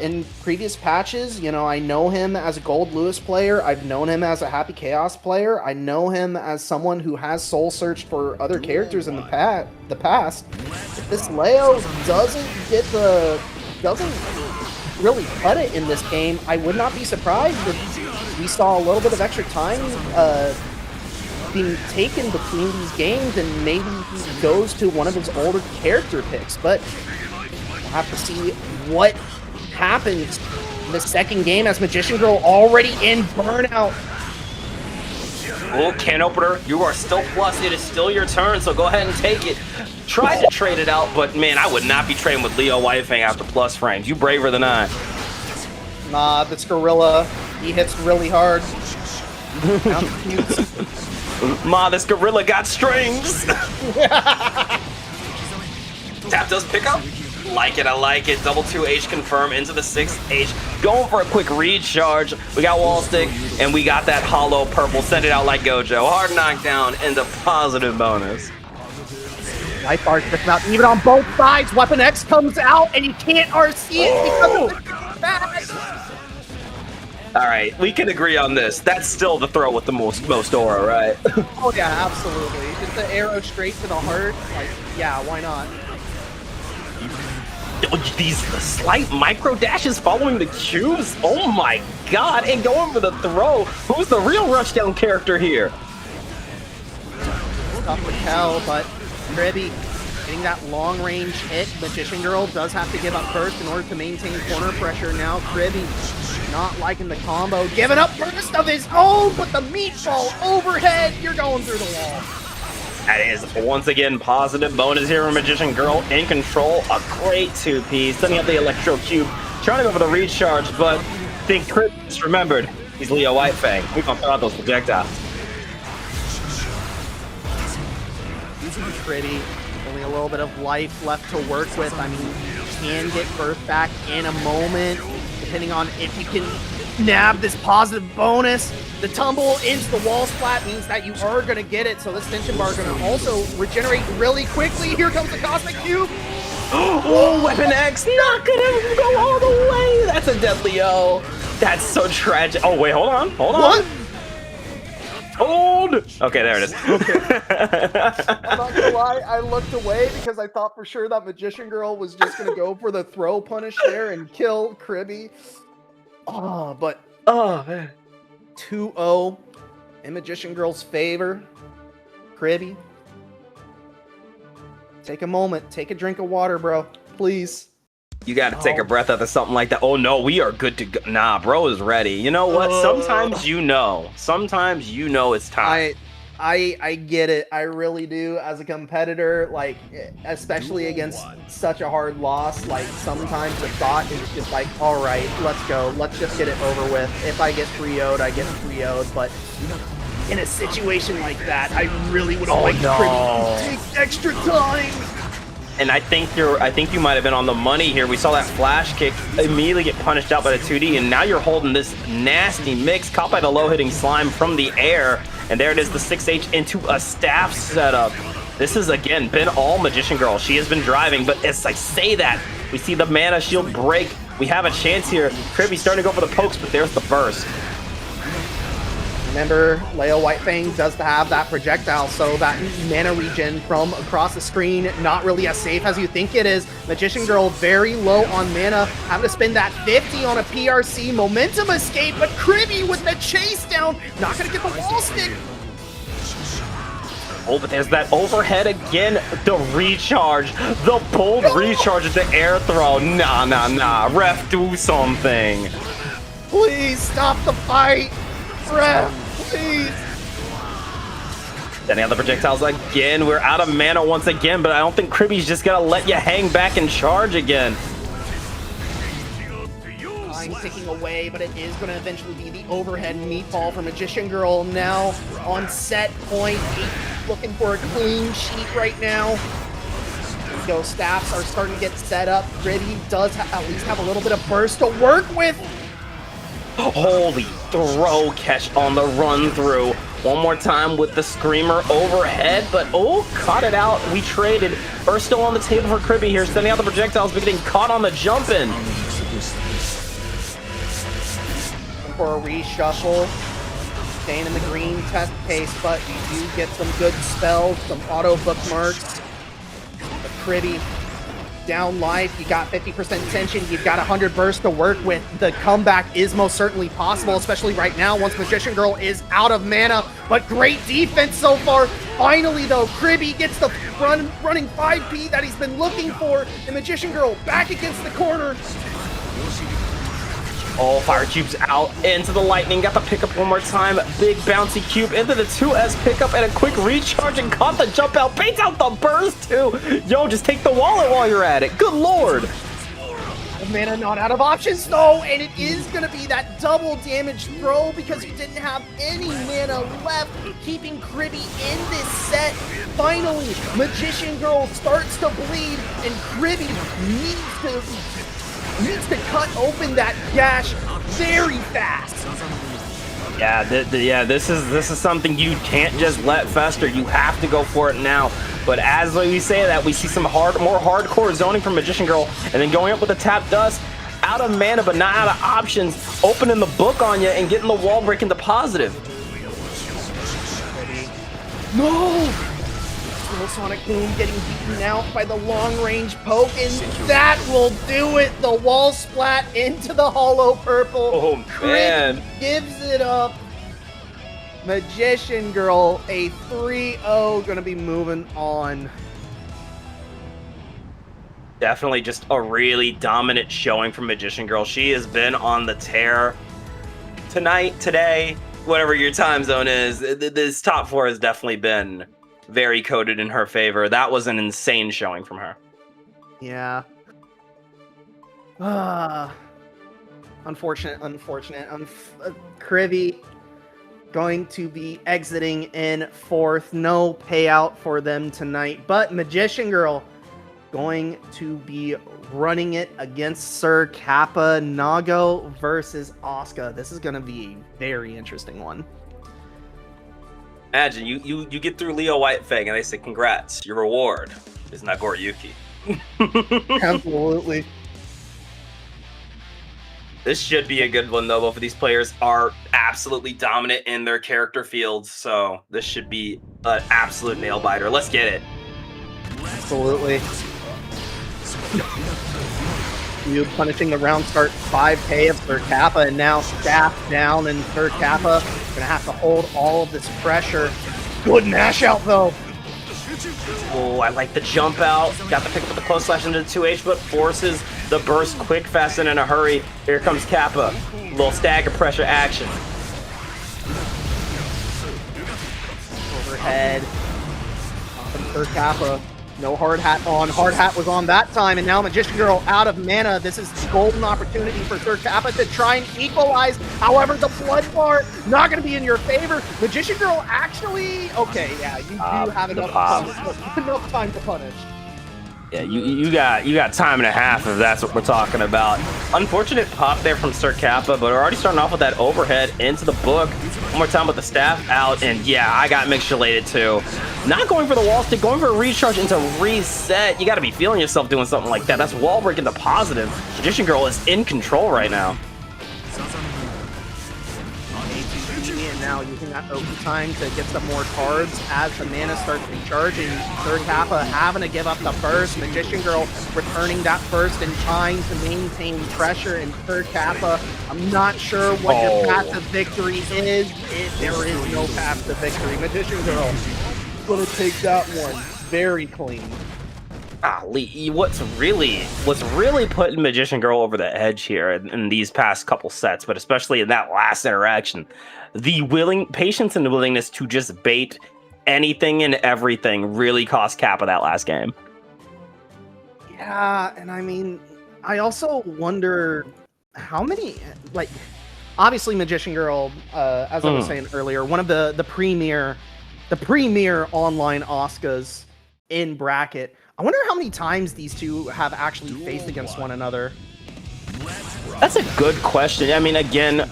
in previous patches, you know, I know him as a Gold Lewis player. I've known him as a Happy Chaos player. I know him as someone who has soul searched for other characters in the past. If this Leo doesn't really cut it in this game, I would not be surprised if we saw a little bit of extra time being taken between these games, and maybe he goes to one of his older character picks. But we'll have to see what happens in the second game, as Magician Girl already in burnout. Oh, can opener, you are still plus. It is still your turn, so go ahead and take it. Tried to trade it out, but man, I would not be trading with Leo Whitefang after plus frames. You braver than I. Nah, this Gorilla, he hits really hard. Ma, this Gorilla got strings. Tap does pick up. Like it, I like it. Double 2H confirm into the 6H. Going for a quick recharge. We got wall stick, and we got that hollow purple. Send it out like Gojo. Hard knockdown into positive bonus. Life bar just out even on both sides. Weapon X comes out, and you can't RC it because of the bad. All right, we can agree on this. That's still the throw with the most aura, right? Oh yeah, absolutely. Just the arrow straight to the heart. Like, yeah, why not? These slight micro dashes following the cubes. Oh my god! And going for the throw. Who's the real rushdown character here? Tough to tell, but Kribby getting that long range hit. Magician Girl does have to give up first in order to maintain corner pressure. Now Kribby not liking the combo, giving up burst of his own, but the meatball overhead. You're going through the wall. That is, once again, positive bonus here from Magician Girl in control. A great two-piece, setting up the Electro Cube, trying to go for the recharge, but I think Chris just remembered he's Leo Whitefang. We're going to throw out those projectiles. Pretty. Only a little bit of life left to work with. I mean, you can get birth back in a moment, depending on if you can nab this positive bonus. The tumble into the wall splat means that you are going to get it, so this tension bar is going to also regenerate really quickly. Here comes the Cosmic Cube. Oh, Weapon X, not going to go all the way. That's a deadly O. That's so tragic. Oh, wait, hold on. What? Hold! Okay, there it is. Okay. I'm not gonna lie, I looked away because I thought for sure that Magician Girl was just gonna go for the throw punish there and kill Kribby. Oh, but man. 2-0 in Magician Girl's favor. Kribby, take a moment, take a drink of water, bro. Please. You got to take a breath after something like that. Oh no, we are good to go. Nah, bro is ready. You know what? Sometimes you know it's time. I get it. I really do. As a competitor, like, especially against such a hard loss, like, sometimes the thought is just like, all right, let's go. Let's just get it over with. If I get 3-0'd, I get 3-0'd. But in a situation like that, I really would have liked to take extra time. And I think you might have been on the money here. We saw that flash kick immediately get punished out by the 2D, and now you're holding this nasty mix caught by the low-hitting slime from the air. And there it is, the 6H into a staff setup. This has, again, been all Magician Girl. She has been driving, but as I say that, we see the mana shield break. We have a chance here. Kribby starting to go for the pokes, but there's the burst. Remember, Leo Whitefang does have that projectile, so that mana regen from across the screen, not really as safe as you think it is. Magician Girl very low on mana, having to spend that 50 on a PRC momentum escape, but Kribby with the chase down, not going to get the wall stick. Oh, but there's that overhead again, the recharge, the bold recharge at the air throw. Nah, ref, do something. Please stop the fight. Ref, please. Sending out the projectiles again. We're out of mana once again, but I don't think Kribby's just gonna let you hang back and charge again. Time ticking away, but it is going to eventually be the overhead meatball for Magician Girl now on set point. Looking for a clean sheet right now. There we go. Staffs are starting to get set up. Kribby does at least have a little bit of burst to work with. Holy throw catch on the run through. One more time with the Screamer overhead, but oh, caught it out. We traded. Burst still on the table for Kribby here, sending out the projectiles, but getting caught on the jump in. For a reshuffle, staying in the green test case, but you do get some good spells, some auto bookmarks. But Kribby down life, you got 50% tension, you've got 100 bursts to work with. The comeback is most certainly possible, especially right now once Magician Girl is out of mana, but great defense so far. Finally though, Kribby gets the running 5P that he's been looking for, and Magician Girl back against the corner. Oh, fire cubes out into the lightning. Got the pickup one more time. Big bouncy cube into the 2S pickup and a quick recharge and caught the jump out. Baits out the burst too. Yo, just take the wallet while you're at it. Good lord. Mana not out of options though, and it is gonna be that double damage throw because you didn't have any mana left, keeping Kribby in this set. Finally, Magician Girl starts to bleed, and Kribby needs to cut open that gash very fast. Yeah, this is something you can't just let fester. You have to go for it now. But as we say that, we see some more hardcore zoning from Magician Girl, and then going up with the tap dust, out of mana but not out of options, opening the book on you and getting the wall break into positive. No! Sonic Boom getting beaten out by the long-range poke, and that will do it. The wall splat into the hollow purple. Oh, man. Gives it up. Magician Girl, a 3-0, gonna be moving on. Definitely just a really dominant showing from Magician Girl. She has been on the tear tonight, today, whatever your time zone is. This top four has definitely been very coded in her favor. That was an insane showing from her. Yeah. Unfortunate. Kribby going to be exiting in fourth. No payout for them tonight, but Magician Girl going to be running it against Sir Kappa. Nago versus Asuka. This is going to be a very interesting one. Imagine you get through Leo White Fang and they say congrats, your reward is Nagoriyuki. Absolutely. This should be a good one though. Both of these players are absolutely dominant in their character fields, so this should be an absolute nail biter. Let's get it. Absolutely. You punishing the round start 5K of Sir Kappa, and now Staff down, and Sir Kappa gonna have to hold all of this pressure. Good mash out though. Oh, I like the jump out. Got the pick up with the close slash into the 2H, but forces the burst quick, fast, and in a hurry. Here comes Kappa. Little stagger pressure action. Overhead. From Sir Kappa. No hard hat on. Hard hat was on that time, and now Magician Girl out of mana. This is the golden opportunity for Sir Kappa to try and equalize. However, the blood bar not going to be in your favor. Magician Girl actually, okay, yeah, you do have enough time to punish. Yeah, you got time and a half if that's what we're talking about. Unfortunate pop there from Sir Kappa, but we're already starting off with that overhead into the book. One more time with the staff out, and yeah, I got mixed related too. Not going for the wall stick, going for a recharge into reset. You got to be feeling yourself doing something like that. That's wall break into positive. Magician Girl is in control right now. And now using that open time to get some more cards as the mana starts recharging. Sir Kappa having to give up the burst. Magician Girl returning that burst and trying to maintain pressure. And Sir Kappa, I'm not sure what your path to victory is. There is no path to victory. Magician Girl gonna take that one very clean. Lee, what's really putting Magician Girl over the edge here in these past couple sets, but especially in that last interaction, the patience and the willingness to just bait anything and everything really cost Kappa that last game. Yeah, and I mean, I also wonder how many, like, obviously Magician Girl, as I was saying earlier, one of the premier online Oscars in bracket. I wonder how many times these two have actually faced against one another. That's a good question. I mean, again,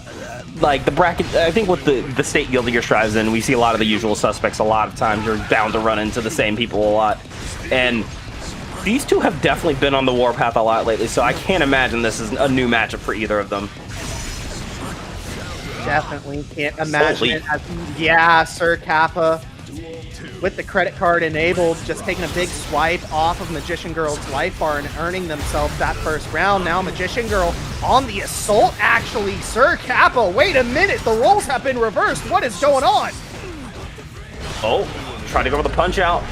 like the bracket, I think with the state Guild Gear strives in, we see a lot of the usual suspects. A lot of times you're bound to run into the same people a lot. And these two have definitely been on the warpath a lot lately, so I can't imagine this is a new matchup for either of them. Definitely can't imagine it. Yeah, Sir Kappa with the credit card enabled, just taking a big swipe off of Magician Girl's life bar and earning themselves that first round. Now Magician Girl on the assault, actually. Sir Kappa, wait a minute, the roles have been reversed. What is going on? Oh, trying to go for the punch out.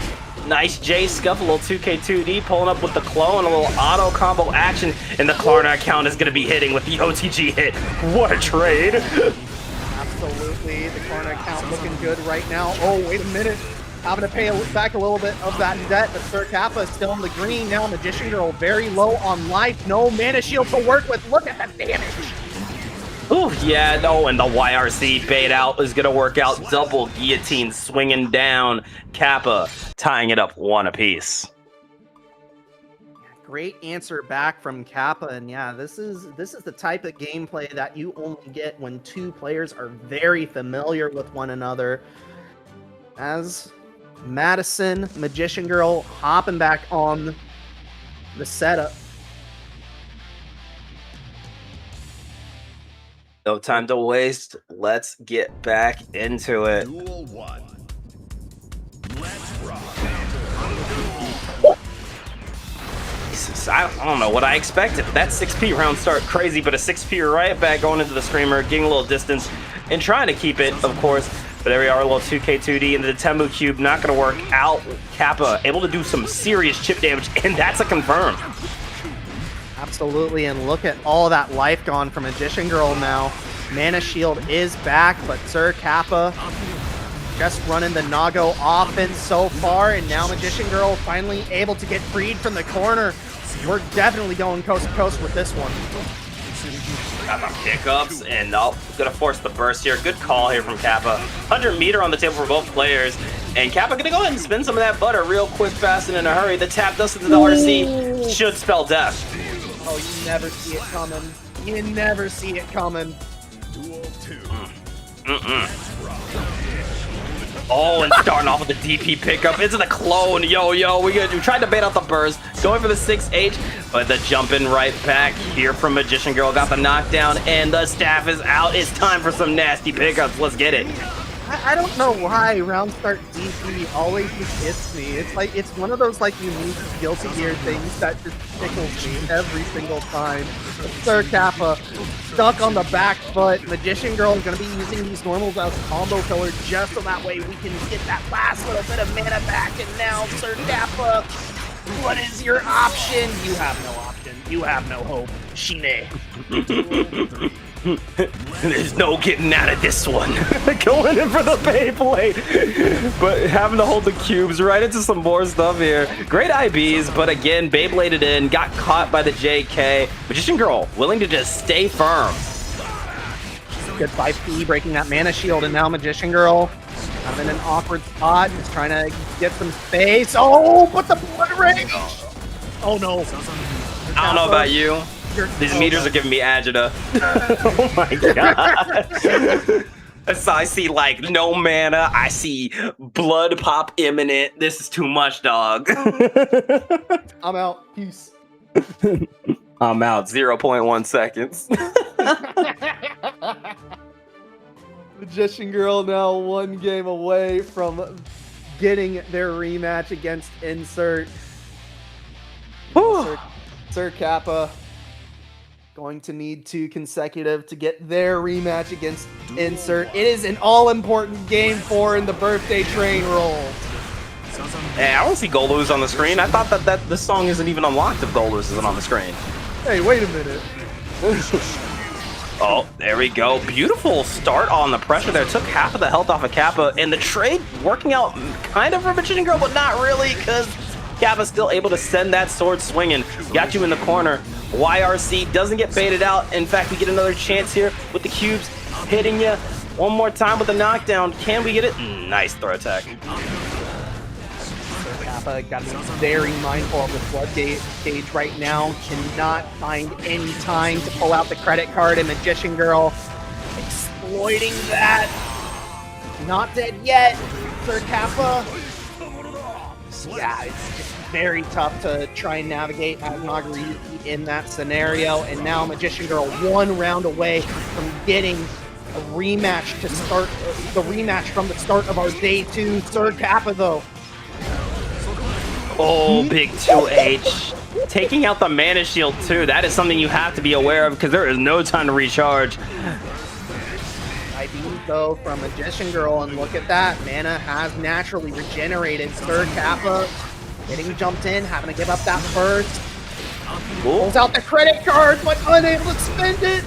Nice J scuff, a little 2K2D, pulling up with the Clo and a little auto combo action, and the Klarna account is going to be hitting with the OTG hit. What a trade! Absolutely, the Klarna account looking good right now. Oh, wait a minute. Having to pay back a little bit of that debt, but Sir Kappa is still in the green. Now Magician Girl very low on life. No mana shield to work with. Look at the damage. Ooh, yeah, no, and the YRC bait out is going to work out. Double guillotine swinging down. Kappa tying it up one apiece. Great answer back from Kappa, and yeah, this is the type of gameplay that you only get when two players are very familiar with one another. As Madison, Magician Girl hopping back on the setup. No time to waste. Let's get back into it. Duel 1. Let's rock. Jesus, I don't know what I expected. That 6P round start crazy, but a 6P right back going into the Screamer, getting a little distance and trying to keep it, of course. But there we are, a little 2K2D into the Temu Cube, not going to work out. Kappa able to do some serious chip damage, and that's a confirm. Absolutely, and look at all that life gone from Magician Girl now. Mana Shield is back, but Sir Kappa just running the Nago offense so far, and now Magician Girl finally able to get freed from the corner. We're definitely going coast to coast with this one. Got the pickups, and nope, gonna force the burst here. Good call here from Kappa. 100 meter on the table for both players, and Kappa gonna go ahead and spin some of that butter real quick, fast, and in a hurry. The tap dust into the RC should spell death. Oh, you never see it coming. You never see it coming. Duel 2. Oh, and starting off with the DP pickup into the clone. Yo, we tried to bait out the burst, going for the 6H, but the jumping right back here from Magician Girl got the knockdown, and the staff is out. It's time for some nasty pickups. Let's get it. I don't know why round start DP always just hits me. It's like, it's one of those like unique Guilty Gear things that just tickles me every single time. Sir Kappa stuck on the back foot. Magician Girl is going to be using these normals as combo filler just so that way we can get that last little bit of mana back. And now Sir Kappa, what is your option? You have no option. You have no hope. Shine. There's no getting out of this one. Going in for the Beyblade, but having to hold the cubes right into some more stuff here. Great IBs, but again, Beybladed in, got caught by the JK. Magician Girl willing to just stay firm. Good 5P breaking that mana shield, and now Magician Girl kind of in an awkward spot, just trying to get some space. Oh, but the blood rage! Oh no. I don't know about you. These meters are giving me agita. Oh my god. So I see like no mana. I see blood pop imminent. This is too much, dog. I'm out. Peace. I'm out. 0.1 seconds. Magician Girl now one game away from getting their rematch against Insert. Sir Kappa going to need 2 consecutive to get their rematch against Insert. It is an all-important game 4 in the birthday train roll. Hey, I don't see Goluz on the screen. I thought that this song isn't even unlocked if Goluz isn't on the screen. Hey, wait a minute. Oh, there we go. Beautiful start on the pressure there. Took half of the health off of Kappa. And the trade working out kind of for Magician Girl, but not really, because Kappa's still able to send that sword swinging. Got you in the corner. YRC doesn't get baited out. In fact, we get another chance here with the cubes hitting you. One more time with the knockdown. Can we get it? Nice throw attack. Kappa got to be very mindful of the flood gauge right now. Cannot find any time to pull out the credit card, and Magician Girl exploiting that. Not dead yet, Sir Kappa. Yeah, it's just very tough to try and navigate as Marguerite in that scenario. And now Magician Girl 1 round away from getting a rematch to start the rematch from the start of our day 2. Sir Kappa though. Oh, big 2H. Taking out the mana shield too. That is something you have to be aware of because there is no time to recharge. IB though from Magician Girl, and look at that. Mana has naturally regenerated. Sir Kappa getting jumped in, having to give up that first. Pulls out the credit card, but unable to spend it.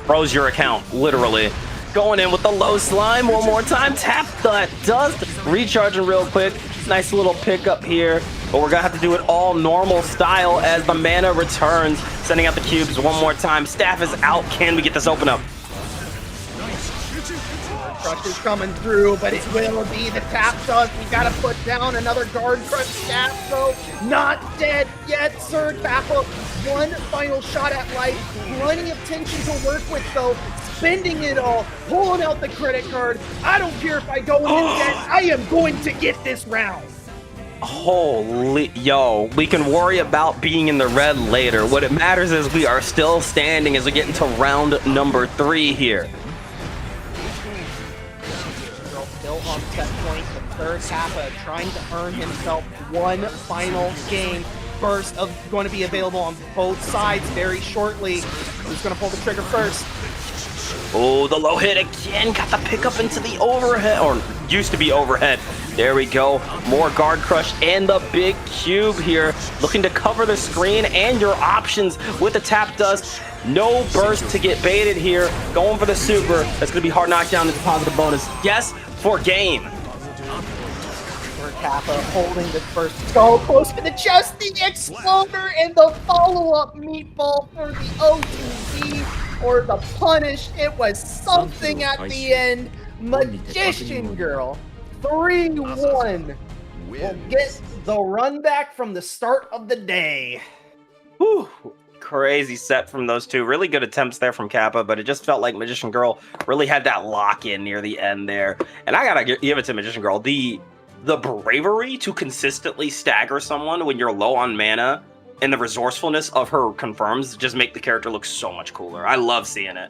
Froze your account, literally. Going in with the low slime one more time. Tap that dust. Recharging real quick. Nice little pickup here. But we're going to have to do it all normal style as the mana returns. Sending out the cubes one more time. Staff is out. Can we get this open up? Crush is coming through, but it will be the tap dust. We got to put down another guard crush. Staff though, not dead yet. Sir Kappa, one final shot at life. Plenty of tension to work with though. Spending it all, pulling out the credit card. I don't care if I go in debt. I am going to get this round. Holy, yo, we can worry about being in the red later. What it matters is we are still standing as we get into round number 3 here. Still on set point, but Sir Kappa trying to earn himself one final game. Burst of going to be available on both sides very shortly. Who's going to pull the trigger first? Oh, the low hit again. Got the pickup into the overhead, or used to be overhead. There we go. More guard crush and the big cube here. Looking to cover the screen and your options with the tap dust. No burst to get baited here. Going for the super. That's going to be hard knockdown into positive bonus. Yes, for game. Sir Kappa holding the first. So close to the chest. The exploder and the follow-up meatball for the OTB. Or the punish. It was something at the end. Magician Girl 3-1 will get the run back from the start of the day. Whew. Crazy set from those two. Really good attempts there from Kappa, but it just felt like Magician Girl really had that lock in near the end there. And I gotta give it to Magician Girl. The bravery to consistently stagger someone when you're low on mana and the resourcefulness of her confirms just make the character look so much cooler. I love seeing it.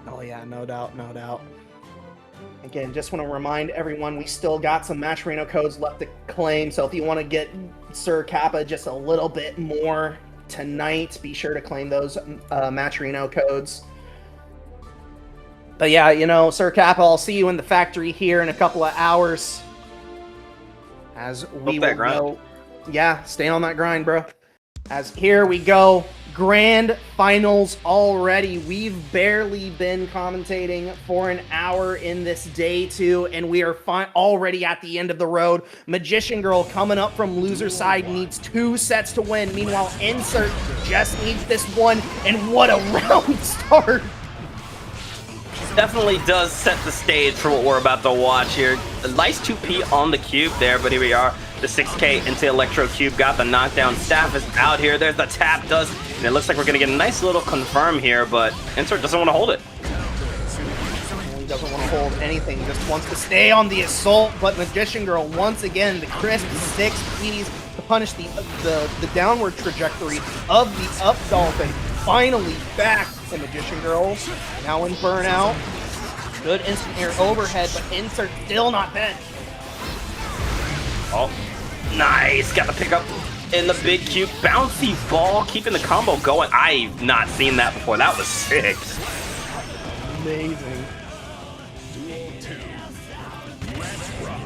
Oh yeah, no doubt, no doubt. Again, just want to remind everyone we still got some Matcherino codes left to claim, so if you want to get Sir Kappa just a little bit more tonight, be sure to claim those Matcherino codes. But yeah, you know, Sir Kappa, I'll see you in the factory here in a couple of hours. As we will know. Yeah, stay on that grind, bro. As here we go, grand finals already. We've barely been commentating for an hour in this day 2, and we are already at the end of the road. Magician Girl coming up from loser side needs 2 sets to win. Meanwhile, Insert just needs this one, and what a round start. Definitely does set the stage for what we're about to watch here. A nice 2P on the cube there, but here we are. The 6K into Electro Cube got the knockdown. Staff is out here. There's the tap dust. And it looks like we're going to get a nice little confirm here, but Insert doesn't want to hold it. He doesn't want to hold anything. Just wants to stay on the assault, but Magician Girl, once again, the crisp 6 Ps to punish the downward trajectory of the up dolphin. Finally back to Magician Girl. Now in burnout. Good instant air overhead, but Insert still not bent. Oh, nice. Got the pickup in the big cube. Bouncy ball, keeping the combo going. I've not seen that before. That was sick. Amazing.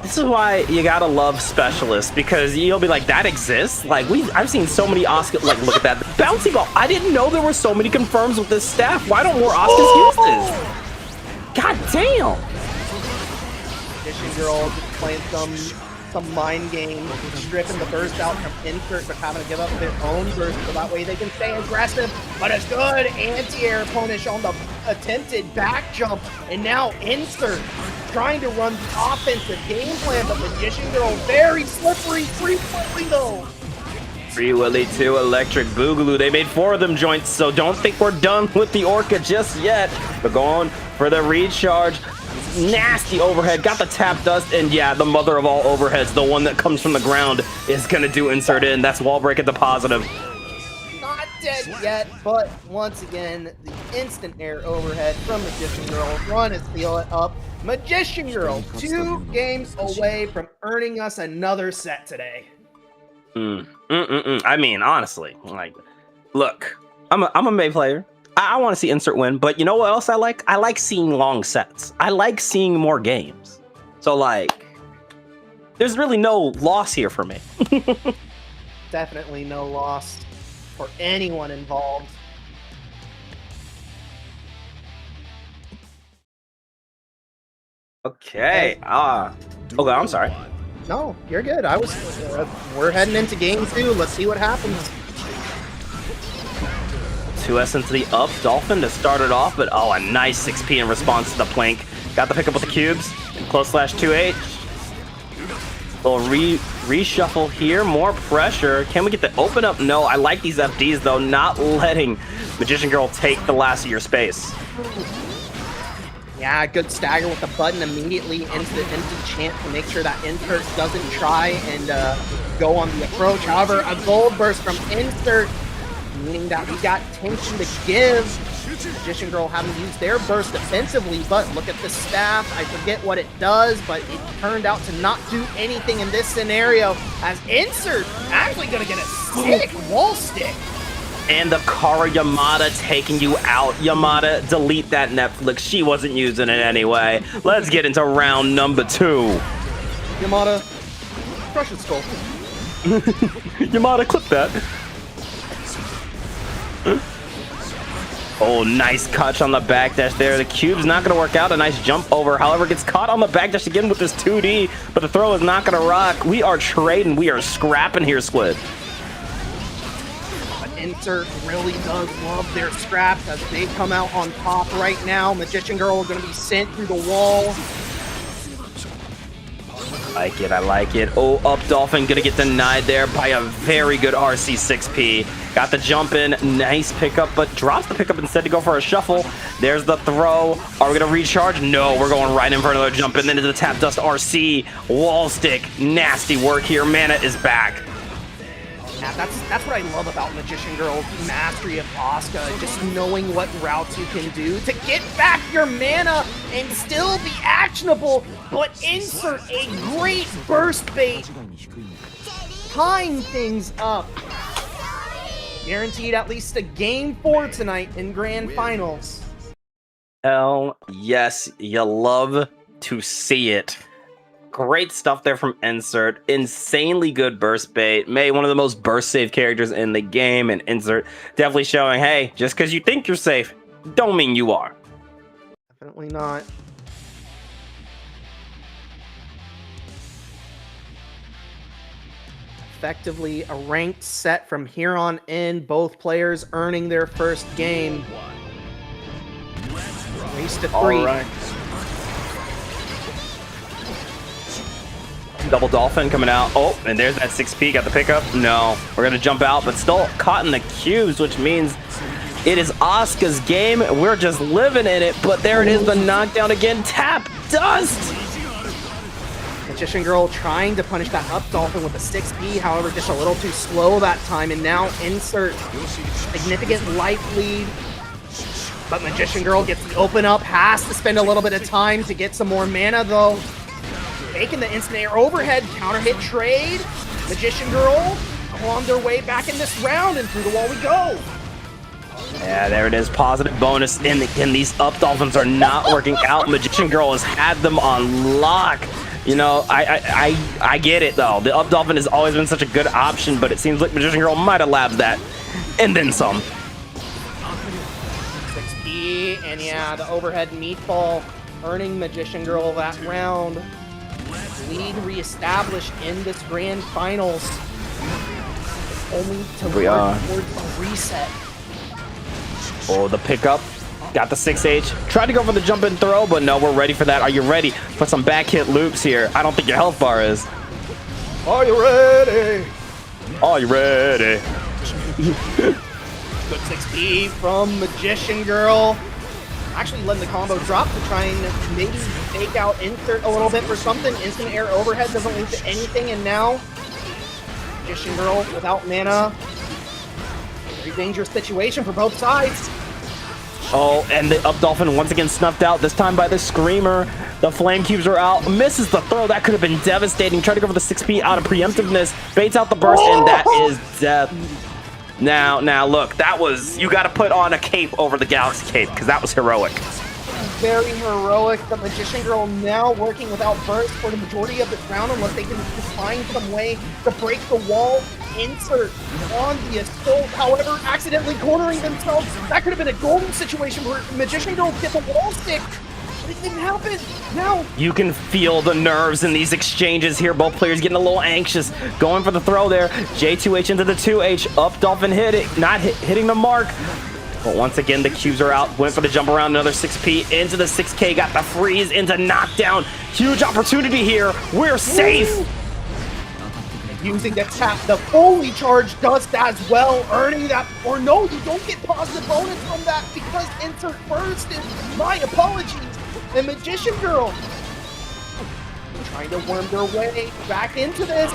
This is why you gotta love specialists, because you'll be like, that exists? Like, I've seen so many Oscar, like, look at that. Bouncy ball. I didn't know there were so many confirms with this staff. Why don't more Oscars use this? God damn. Magician Girl just playing some mind game, stripping the burst out from Insert, but having to give up their own burst so that way they can stay aggressive. But a good anti-air punish on the attempted back jump, and now Insert trying to run the offensive game plan, but Magician Girl very slippery, free-floating though. Free Willy 2, Electric Boogaloo. They made 4 of them joints, so don't think we're done with the Orca just yet. We're going for the recharge. Nasty overhead, got the tap dust, and yeah, the mother of all overheads, the one that comes from the ground, is gonna do Insert in. That's wall break at the positive. Not dead yet, but once again, the instant air overhead from Magician Girl. Run and seal it up. Magician Girl, 2 games away from earning us another set today. I mean, honestly, like, look, I'm a May player. I want to see Insert win, but you know what else I like? I like seeing long sets. I like seeing more games. So, like, there's really no loss here for me. Definitely no loss for anyone involved. Okay. Okay, I'm sorry. No, you're good. We're heading into game 2. Let's see what happens. 2S into the up, Dolphin to start it off, but oh, a nice 6P in response to the plank. Got the pickup with the cubes. Close slash 2H. Little reshuffle here, more pressure. Can we get the open up? No, I like these FDs though, not letting Magician Girl take the last of your space. Yeah, good stagger with the button immediately into the champ to make sure that Insert doesn't try and go on the approach. However, a gold burst from Insert, meaning that we got tension to give. Magician Girl having used their burst defensively, but look at the staff. I forget what it does, but it turned out to not do anything in this scenario, as Insert actually gonna get a stick, wall stick. And the Kara Yamada taking you out. Yamada, delete that Netflix. She wasn't using it anyway. Let's get into round number 2. Yamada, crush its skull. Yamada, clip that. Oh, nice catch on the backdash there. The cube's not going to work out. A nice jump over. However, gets caught on the backdash again with this 2D, but the throw is not going to rock. We are trading. We are scrapping here, Squid. Insert really does love their scraps as they come out on top right now. Magician Girl is going to be sent through the wall. I like it. Oh, up Dolphin gonna get denied there by a very good RC 6P. Got the jump in, nice pickup, but drops the pickup instead to go for a shuffle. There's the throw. Are we gonna recharge? No, we're going right in for another jump and then into the tap dust RC. Wall stick, nasty work here. Mana is back. Yeah, that's what I love about Magician Girl's mastery of Asuka, just knowing what routes you can do to get back your mana and still be actionable, but Insert a great burst bait, tying things up. Guaranteed at least a game 4 tonight in Grand Finals. Hell yes, you love to see it. Great stuff there from Insert. Insanely good burst bait. May, one of the most burst safe characters in the game, and Insert definitely showing, hey, just because you think you're safe, don't mean you are. Definitely not. Effectively a ranked set from here on in, both players earning their first game. Race to 3. All right. Double Dolphin coming out. Oh, and there's that 6P. Got the pickup. No, we're going to jump out, but still caught in the cubes, which means it is Asuka's game. We're just living in it, but there it is, the knockdown again. Tap dust. Magician Girl trying to punish that up Dolphin with a 6P, however, just a little too slow that time, and now Insert significant life lead. But Magician Girl gets the open up, has to spend a little bit of time to get some more mana, though. Taking the instant air overhead, counter hit trade. Magician Girl on their way back in this round, and through the wall we go. Yeah, there it is. Positive bonus. And these up Dolphins are not working out. Magician Girl has had them on lock. You know, I get it though. The up dolphin has always been such a good option, but it seems like Magician Girl might have labbed that, and then some. 6P, and yeah, the overhead meatball earning Magician Girl that round. Lead reestablished in this grand finals. Only to work towards a reset. Oh, the pickup. Got the 6H. Tried to go for the jump and throw, but no, we're ready for that. Are you ready for some back hit loops here? I don't think your health bar is. Are you ready? Are you ready? Good 6P from Magician Girl. Actually letting the combo drop to try and maybe fake out insert a little bit for something. Instant air overhead doesn't lead to anything, and now Magician Girl without mana. Very dangerous situation for both sides. Oh, and the up dolphin once again snuffed out, this time by the Screamer. The flame cubes are out. Misses the throw. That could have been devastating. Tried to go for the 6P out of preemptiveness. Baits out the burst, and that is death. Now, look, that was... You got to put on a cape over the Galaxy Cape, because that was heroic. Very heroic. The Magician Girl now working without burst for the majority of this round, unless they can just find some way to break the wall. Insert on the assault, however, accidentally cornering themselves. That could have been a golden situation where Magician Girl gets a wall stick, but it didn't happen. Now you can feel the nerves in these exchanges here. Both players getting a little anxious. Going for the throw there. J2H into the 2H. Up dolphin hit it, not hitting the mark. But once again, the cubes are out. Went for the jump around, another 6P into the 6K. Got the freeze into knockdown. Huge opportunity here. We're safe. Using the tap, the fully charged does as well, earning that, or no, you don't get positive bonus from that because insert burst is, my apologies. And Magician Girl trying to worm their way back into this.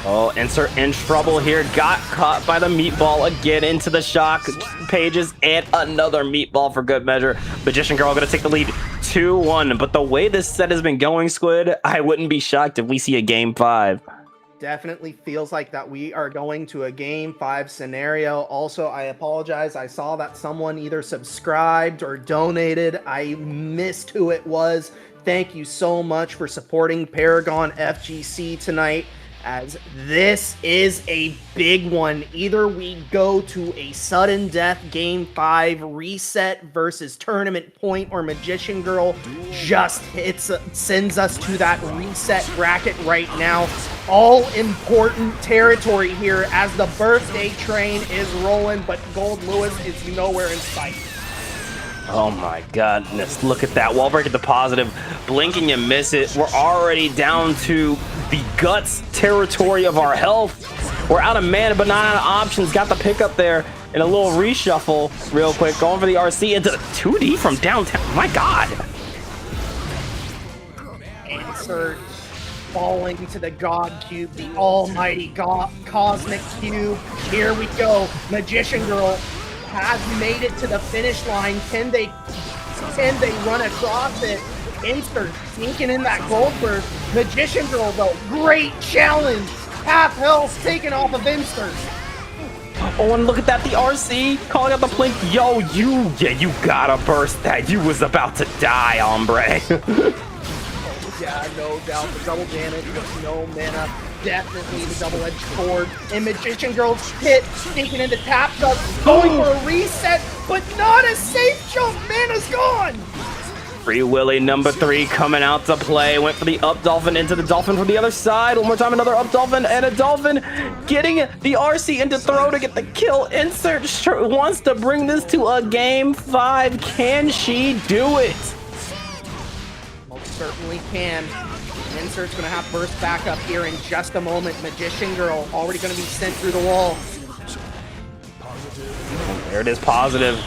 Oh, insert in trouble here. Got caught by the meatball again into the shock pages, and another meatball for good measure. Magician Girl gonna take the lead 2-1. But the way this set has been going, Squid, I wouldn't be shocked if we see a game 5. Definitely feels like that we are going to a game 5 scenario. Also, I apologize. I saw that someone either subscribed or donated. I missed who it was. Thank you so much for supporting Paragon FGC tonight, as this is a big one. Either we go to a sudden death game 5 reset versus tournament point, or Magician Girl just sends us to that reset bracket right now. All important territory here as the birthday train is rolling, but Gold Lewis is nowhere in sight. Oh my goodness, look at that. Wall break at the positive. Blinking and miss it. We're already down to the guts territory of our health. We're out of mana, but not out of options. Got the pickup there and a little reshuffle real quick. Going for the RC into 2D from downtown. My God. Insert falling to the God Cube, the almighty Cosmic Cube. Here we go. Magician Girl has made it to the finish line. Can they run across it? Insert sneaking in that gold burst. Magician Girl though, great challenge. Half health taken off of Insert. Oh, and look at that, the RC calling out the blink. Yo, you gotta burst that. You was about to die, hombre. Yeah, no doubt. The double damage with no mana. Definitely the double-edged sword. And Magician Girl's hit, sneaking into tap dust, going for a reset, but not a safe jump. Mana's gone. Free Willy number 3 coming out to play. Went for the up dolphin into the dolphin from the other side. One more time, another up dolphin and a dolphin. Getting the RC into throw to get the kill. Insert wants to bring this to a game 5. Can she do it? Most certainly can. Insert's gonna have burst back up here in just a moment. Magician Girl already gonna be sent through the wall. There it is, positive.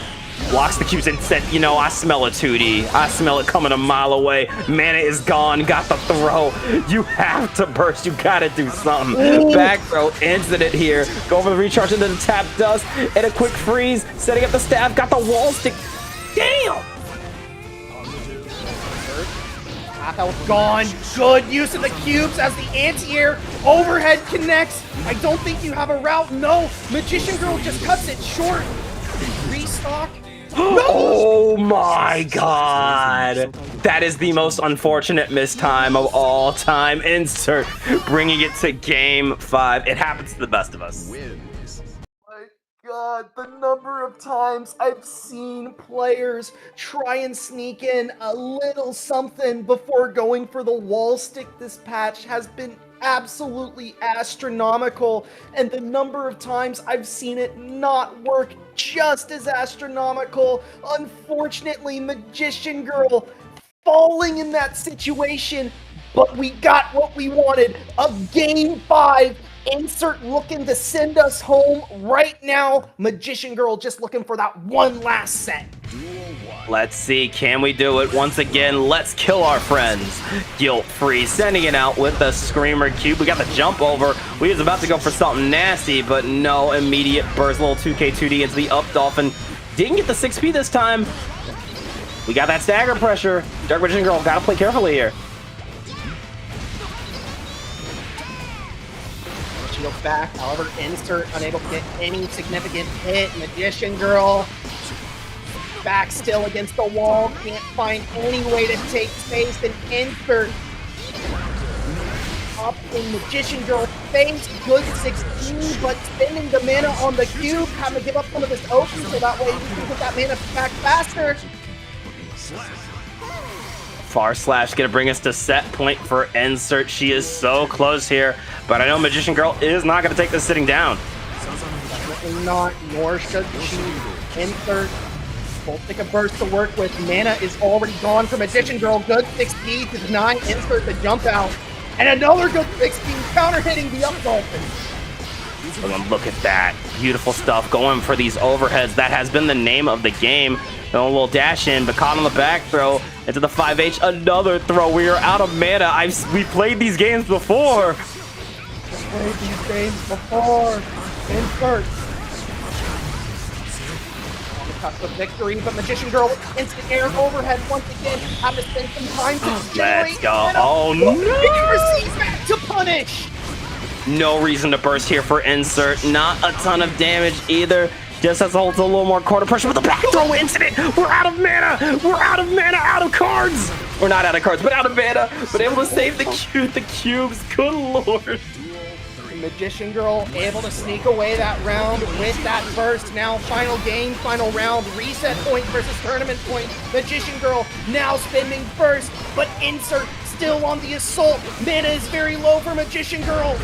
Blocks the cubes and said, you know, I smell a 2D. I smell it coming a mile away. Mana is gone. Got the throw. You have to burst. You gotta do something. Ooh. Back throw incident here. Go for the recharge into the tap dust. And a quick freeze. Setting up the staff. Got the wall stick. Damn! Half health gone. Good use of the cubes as the anti-air overhead connects. I don't think you have a route. No. Magician Girl just cuts it short. Restock. Oh my God. That is the most unfortunate mistime of all time. Insert bringing it to game 5. It happens to the best of us. My God, the number of times I've seen players try and sneak in a little something before going for the wall stick this patch has been absolutely astronomical, and the number of times I've seen it not work just as astronomical. Unfortunately, Magician Girl falling in that situation, but we got what we wanted. A game 5. Insert looking to send us home right now. Magician Girl just looking for that one last set. Let's see, can we do it once again? Let's kill our friends. Guilt-free, sending it out with the Screamer Cube. We got the jump over. We was about to go for something nasty, but no, immediate burst. Little 2K2D into the up Dolphin. Didn't get the 6P this time. We got that stagger pressure. Dark Magician Girl, gotta play carefully here. Shield back, however, Insert unable to get any significant hit. Magician Girl back still against the wall, can't find any way to take space, and Insert up in Magician Girl face, good 16, but spending the mana on the cube, having to give up some of this open so that way we can get that mana back faster. Far Slash gonna bring us to set point for Insert. She is so close here, but I know Magician Girl is not gonna take this sitting down. Definitely not, nor should she. Insert full stick of burst to work with. Mana is already gone for Magician Girl. Good 6P to deny Insert the jump out. And another good 6P counter hitting the up Dolphin. Look at that. Beautiful stuff going for these overheads. That has been the name of the game. A little dash in, but caught on the back throw into the 5H. Another throw. We are out of mana. We played these games before. Played these games before. Insert. On the cusp of victory, but Magician Girl with instant air overhead once again. Have to spend some time to generate. Let's go. Mana. Oh no! Receive back to punish. No reason to burst here for Insert. Not a ton of damage either. Just has to hold a little more quarter pressure with the back throw incident. We're out of mana. We're out of mana, out of cards. We're not out of cards, but out of mana. But able to save the cubes. Good lord. Magician Girl able to sneak away that round with that burst. Now final game, final round, reset point versus tournament point. Magician Girl now spending first, but Insert still on the assault. Mana is very low for Magician Girl.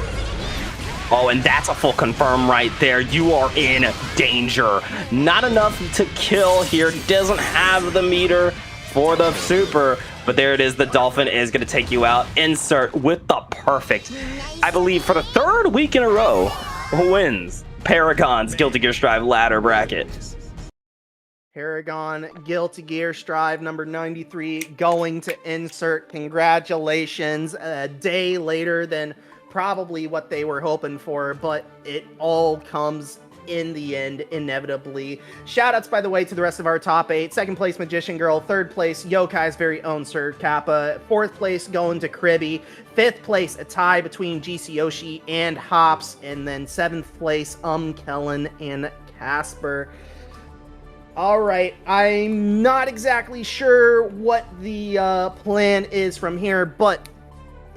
Oh, and that's a full confirm right there. You are in danger. Not enough to kill here. Doesn't have the meter for the super. But there it is. The Dolphin is going to take you out. Insert with the perfect, I believe, for the 3rd week in a row, wins Paragon's Guilty Gear Strive ladder bracket. Paragon Guilty Gear Strive number 93 going to Insert. Congratulations. A day later than probably what they were hoping for, but it all comes in the end inevitably. Shoutouts, by the way, to the rest of our top 8. 2nd place Magician Girl, 3rd place Yokai's very own Sir Kappa, 4th place going to Kribby, 5th place a tie between GC Yoshi and Hops, and then 7th place Kellen and Casper. All right, I'm not exactly sure what the plan is from here, but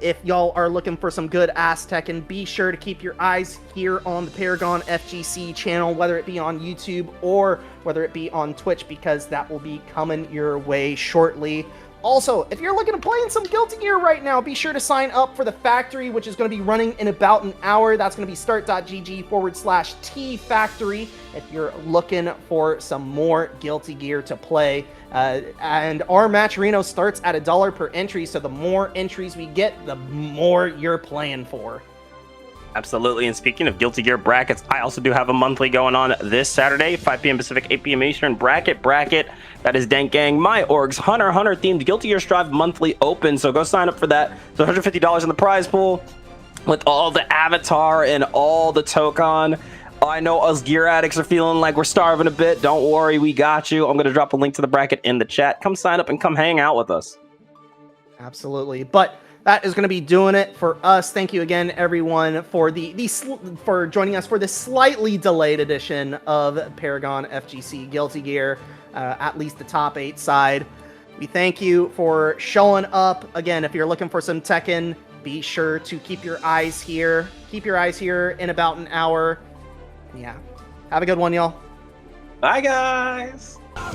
if y'all are looking for some good Aztecan, be sure to keep your eyes here on the Paragon FGC channel, whether it be on YouTube or whether it be on Twitch, because that will be coming your way shortly. Also, if you're looking to play in some Guilty Gear right now, be sure to sign up for the factory, which is going to be running in about an hour. That's going to be start.gg/T-Factory if you're looking for some more Guilty Gear to play. And our match Reno starts at $1 per entry, so the more entries we get, the more you're playing for. Absolutely, and speaking of Guilty Gear brackets, I also do have a monthly going on this Saturday, 5 p.m. Pacific, 8 p.m. Eastern, bracket. That is Dank Gang, my orgs, Hunter themed Guilty Gear Strive monthly open, so go sign up for that. It's $150 in the prize pool with all the avatar and all the token. I know us gear addicts are feeling like we're starving a bit. Don't worry, we got you. I'm going to drop a link to the bracket in the chat. Come sign up and come hang out with us. Absolutely, but that is going to be doing it for us. Thank you again, everyone, for for joining us for this slightly delayed edition of Paragon FGC Guilty Gear, at least the top 8 side. We thank you for showing up. Again, if you're looking for some Tekken, be sure to keep your eyes here. Keep your eyes here in about an hour. Yeah. Have a good one, y'all. Bye, guys. Well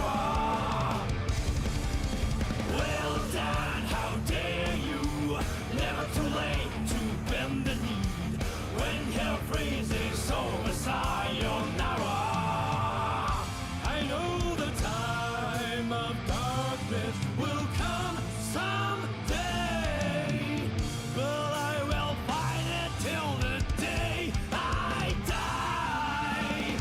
done, how dare you? Never too late to bend the knee. When hell freezes over sayonara. I know the time of darkness will come someday, but I will fight it till the day I die.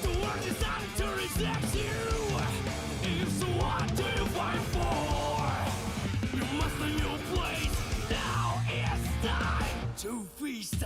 The world decided to reject you. It's what to fight for. You must learn your place. Now it's time to feast.